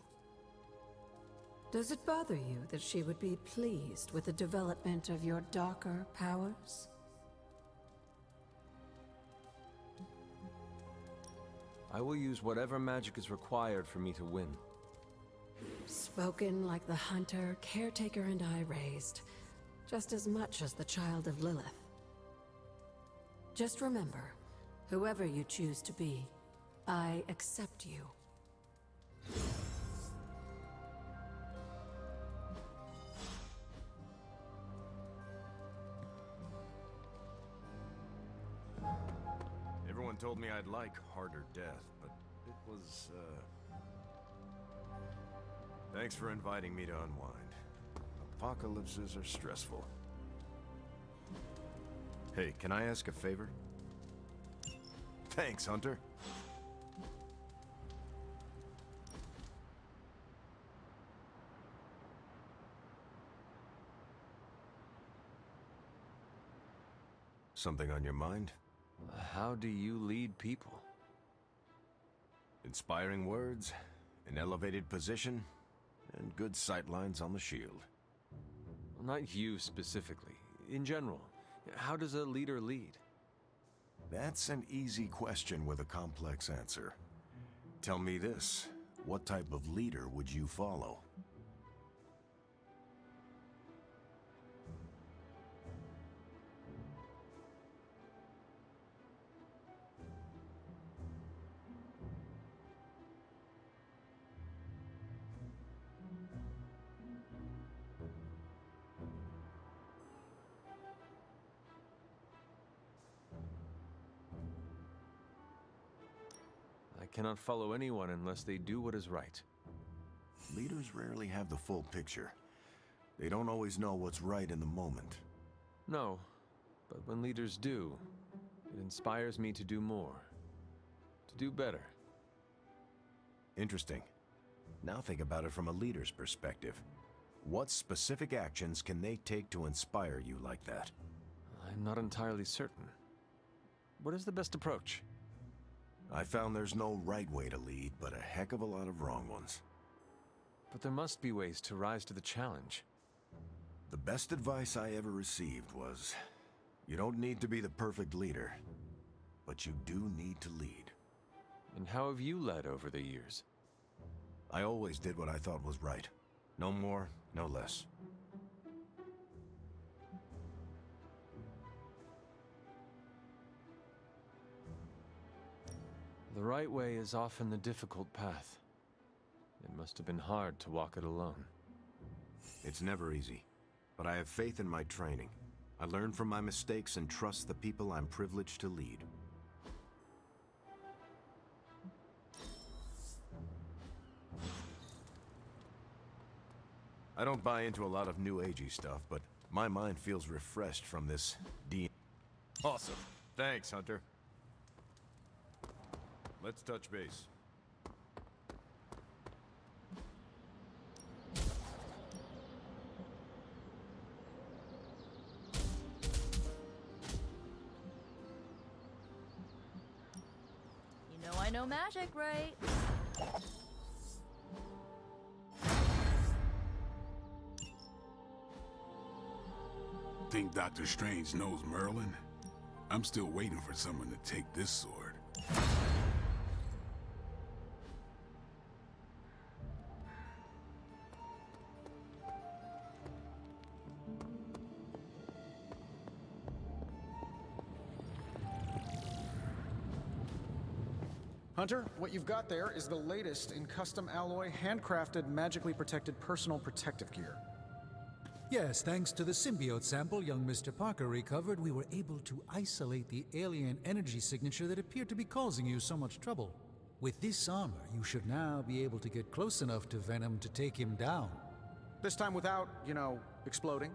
Does it bother you that she would be pleased with the development of your darker powers? I will use whatever magic is required for me to win. Spoken like the hunter, caretaker, and I raised, just as much as the child of Lilith. Just remember, whoever you choose to be, I accept you. Everyone told me I'd like harder death, but it was, Thanks for inviting me to unwind. Apocalypses are stressful. Hey, can I ask a favor? Thanks, Hunter. Something on your mind? How do you lead people? Inspiring words, an elevated position, and good sightlines on the shield. Not you specifically. In general, how does a leader lead? That's an easy question with a complex answer. Tell me this, what type of leader would you follow? I cannot follow anyone unless they do what is right. Leaders rarely have the full picture. They don't always know what's right in the moment. No, but when leaders do, it inspires me to do more. To do better. Interesting. Now think about it from a leader's perspective. What specific actions can they take to inspire you like that? I'm not entirely certain. What is the best approach? I found there's no right way to lead, but a heck of a lot of wrong ones. But there must be ways to rise to the challenge. The best advice I ever received was, you don't need to be the perfect leader, but you do need to lead. And how have you led over the years? I always did what I thought was right. No more, no less. The right way is often the difficult path. It must have been hard to walk it alone. It's never easy, but I have faith in my training. I learn from my mistakes and trust the people I'm privileged to lead. I don't buy into a lot of new agey stuff, but my mind feels refreshed from this Awesome. Thanks, Hunter. Let's touch base. You know I know magic, right? Think Dr. Strange knows Merlin? I'm still waiting for someone to take this sword. Hunter, what you've got there is the latest in custom alloy, handcrafted, magically protected personal protective gear. Yes, thanks to the symbiote sample young Mr. Parker recovered, we were able to isolate the alien energy signature that appeared to be causing you so much trouble. With this armor, you should now be able to get close enough to Venom to take him down. This time without, exploding.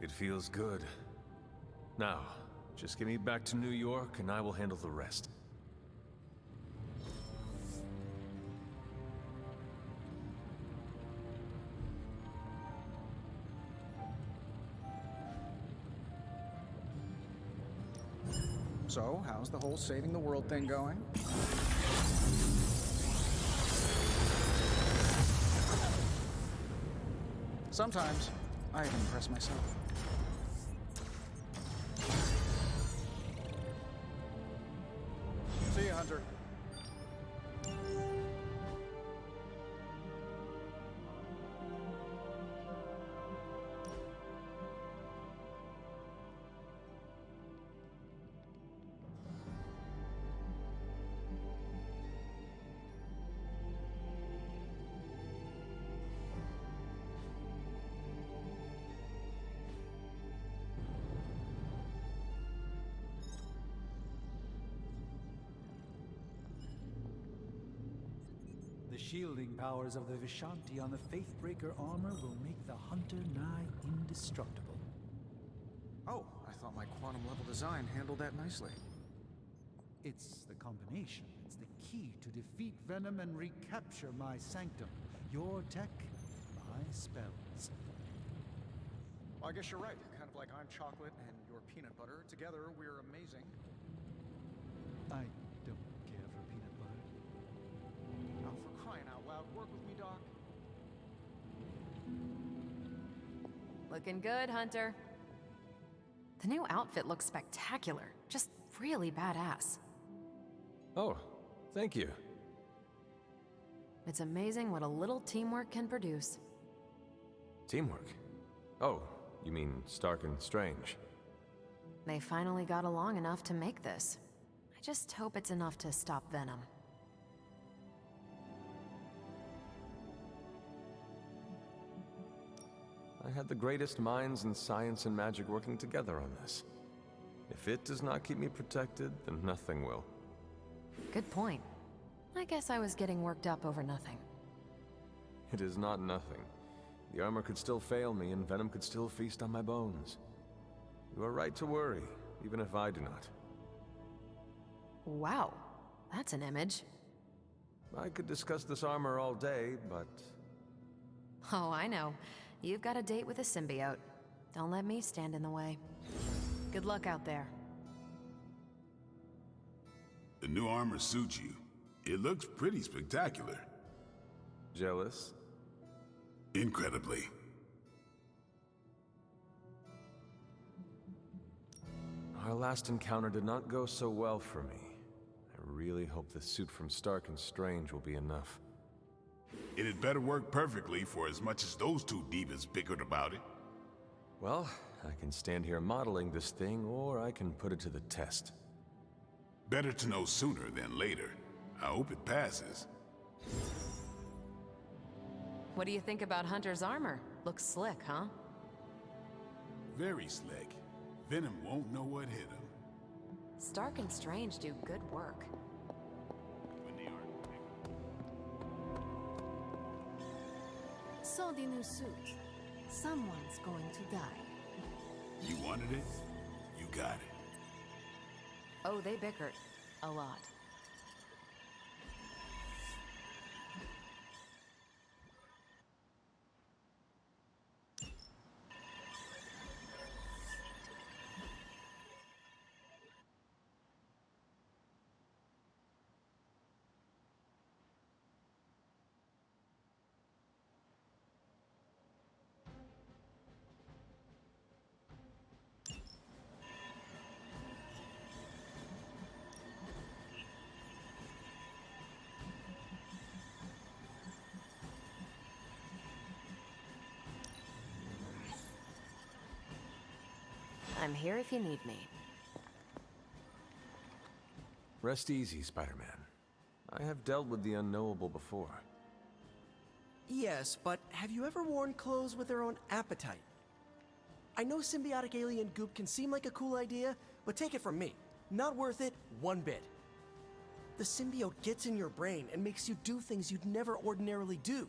It feels good. Now, just get me back to New York and I will handle the rest. So, how's the whole saving the world thing going? Sometimes, I even impress myself. See ya, Hunter. The shielding powers of the Vishanti on the Faithbreaker armor will make the Hunter nigh indestructible. Oh, I thought my quantum level design handled that nicely. It's the combination. It's the key to defeat Venom and recapture my sanctum. Your tech, my spells. Well, I guess you're right. Kind of like I'm chocolate and you're peanut butter. Together, we're amazing. I don't care for peanut butter. Oh, for crying out loud, work with me, Doc. Looking good, Hunter. The new outfit looks spectacular. Just really badass. Oh, thank you. It's amazing what a little teamwork can produce. Teamwork? Oh, you mean Stark and Strange? They finally got along enough to make this. I just hope it's enough to stop Venom. I had the greatest minds in science and magic working together on this. If it does not keep me protected, then nothing will. Good point. I guess I was getting worked up over nothing. It is not nothing. The armor could still fail me, and Venom could still feast on my bones. You are right to worry, even if I do not. Wow, that's an image. I could discuss this armor all day, but... Oh, I know. You've got a date with a symbiote. Don't let me stand in the way. Good luck out there. The new armor suits you. It looks pretty spectacular. Jealous? Incredibly. Our last encounter did not go so well for me. I really hope the suit from Stark and Strange will be enough. It had better work perfectly for as much as those two divas bickered about it. Well, I can stand here modeling this thing, or I can put it to the test. Better to know sooner than later. I hope it passes. What do you think about Hunter's armor? Looks slick, huh? Very slick. Venom won't know what hit him. Stark and Strange do good work. So the new suit. Someone's going to die. You wanted it, you got it. Oh, they bickered. A lot. I'm here if you need me. Rest easy, Spider-Man. I have dealt with the unknowable before. Yes, but have you ever worn clothes with their own appetite? I know symbiotic alien goop can seem like a cool idea, but take it from me. Not worth it one bit. The symbiote gets in your brain and makes you do things you'd never ordinarily do.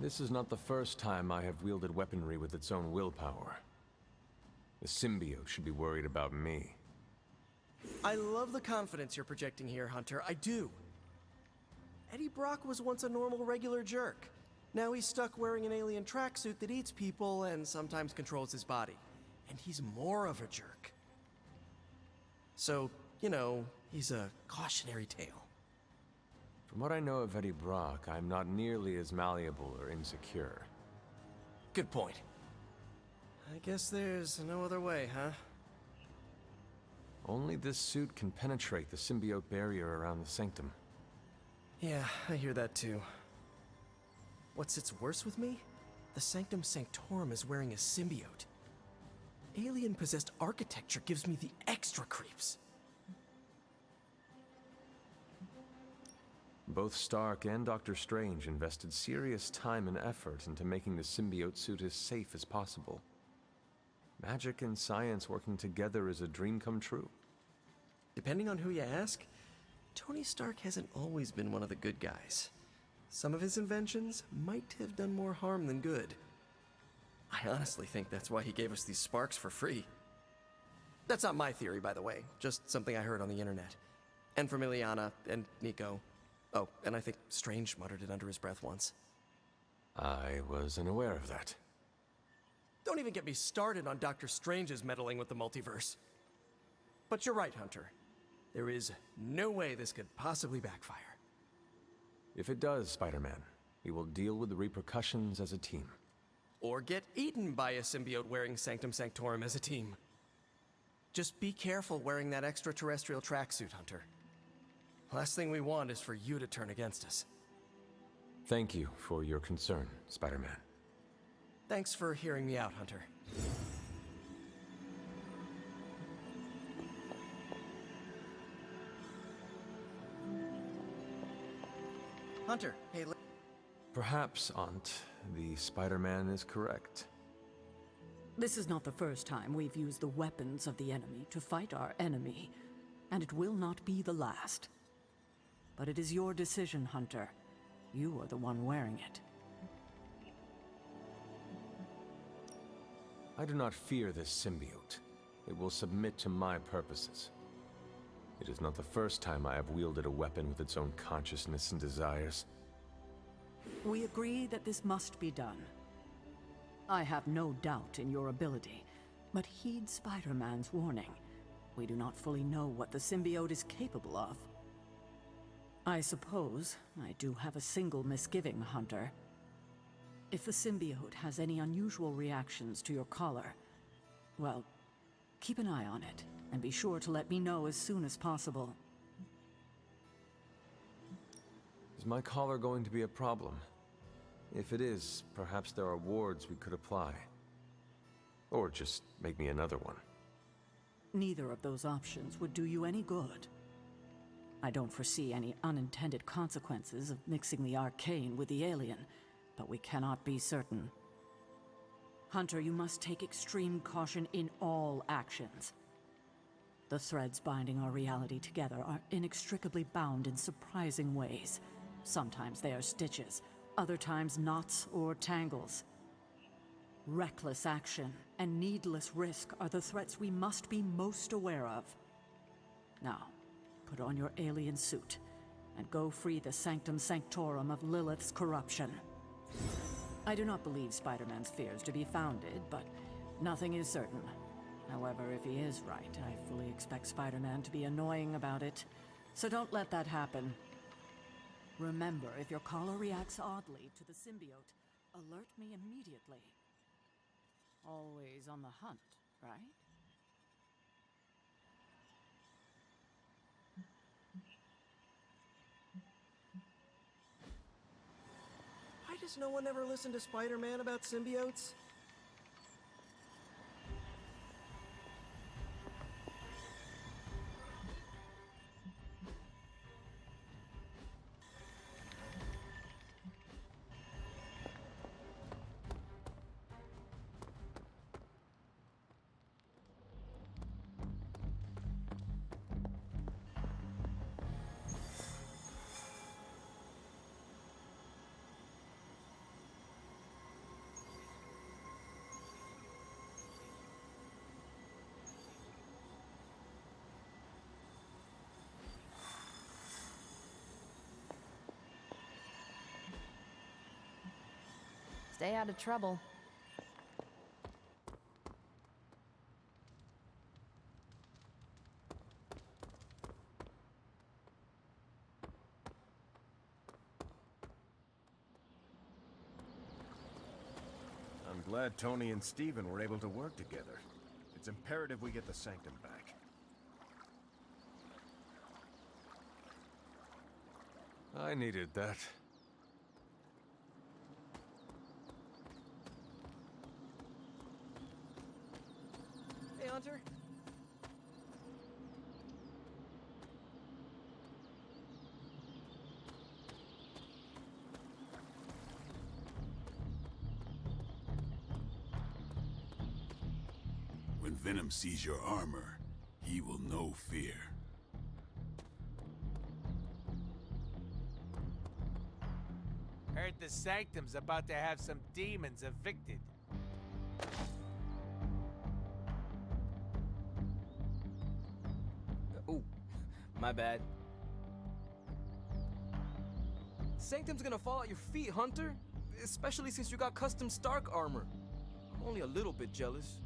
This is not the first time I have wielded weaponry with its own willpower. The symbiote should be worried about me. I love the confidence you're projecting here, Hunter. I do. Eddie Brock was once a normal, regular jerk. Now he's stuck wearing an alien tracksuit that eats people and sometimes controls his body. And he's more of a jerk. So, you know, he's a cautionary tale. From what I know of Eddie Brock, I'm not nearly as malleable or insecure. Good point. I guess there's no other way, huh? Only this suit can penetrate the symbiote barrier around the sanctum. Yeah, I hear that too. What sits worse with me? The Sanctum Sanctorum is wearing a symbiote. Alien-possessed architecture gives me the extra creeps. Both Stark and Dr. Strange invested serious time and effort into making the symbiote suit as safe as possible. Magic and science working together is a dream come true. Depending on who you ask, Tony Stark hasn't always been one of the good guys. Some of his inventions might have done more harm than good. I honestly think that's why he gave us these sparks for free. That's not my theory, by the way, just something I heard on the internet. And from Ileana and Nico. Oh, and I think Strange muttered it under his breath once. I was unaware of that. Don't even get me started on Doctor Strange's meddling with the multiverse. But you're right, Hunter. There is no way this could possibly backfire. If it does, Spider-Man, we will deal with the repercussions as a team. Or get eaten by a symbiote wearing Sanctum Sanctorum as a team. Just be careful wearing that extraterrestrial tracksuit, Hunter. Last thing we want is for you to turn against us. Thank you for your concern, Spider-Man. Thanks for hearing me out, Hunter. Hunter, hey, Perhaps, Aunt, the Spider-Man is correct. This is not the first time we've used the weapons of the enemy to fight our enemy, and it will not be the last. But it is your decision, Hunter. You are the one wearing it. I do not fear this symbiote. It will submit to my purposes. It is not the first time I have wielded a weapon with its own consciousness and desires. We agree that this must be done. I have no doubt in your ability, but heed Spider-Man's warning. We do not fully know what the symbiote is capable of. I suppose I do have a single misgiving, Hunter. If the symbiote has any unusual reactions to your collar, well, keep an eye on it, and be sure to let me know as soon as possible. Is my collar going to be a problem? If it is, perhaps there are wards we could apply. Or just make me another one. Neither of those options would do you any good. I don't foresee any unintended consequences of mixing the arcane with the alien, but we cannot be certain. Hunter, you must take extreme caution in all actions. The threads binding our reality together are inextricably bound in surprising ways. Sometimes they are stitches, other times knots or tangles. Reckless action and needless risk are the threats we must be most aware of. Now, put on your alien suit and go free the Sanctum Sanctorum of Lilith's corruption. I do not believe Spider-Man's fears to be founded, but nothing is certain. However, if he is right, I fully expect Spider-Man to be annoying about it. So don't let that happen. Remember, if your collar reacts oddly to the symbiote, alert me immediately. Always on the hunt, right? Why does guess no one ever listened to Spider-Man about symbiotes? Stay out of trouble. I'm glad Tony and Steven were able to work together. It's imperative we get the Sanctum back. I needed that. Hey, Hunter. When Venom sees your armor, he will know fear. Heard the Sanctum's about to have some demons evicted. Oh, my bad. Sanctum's gonna fall at your feet, Hunter. Especially since you got custom Stark armor. I'm only a little bit jealous.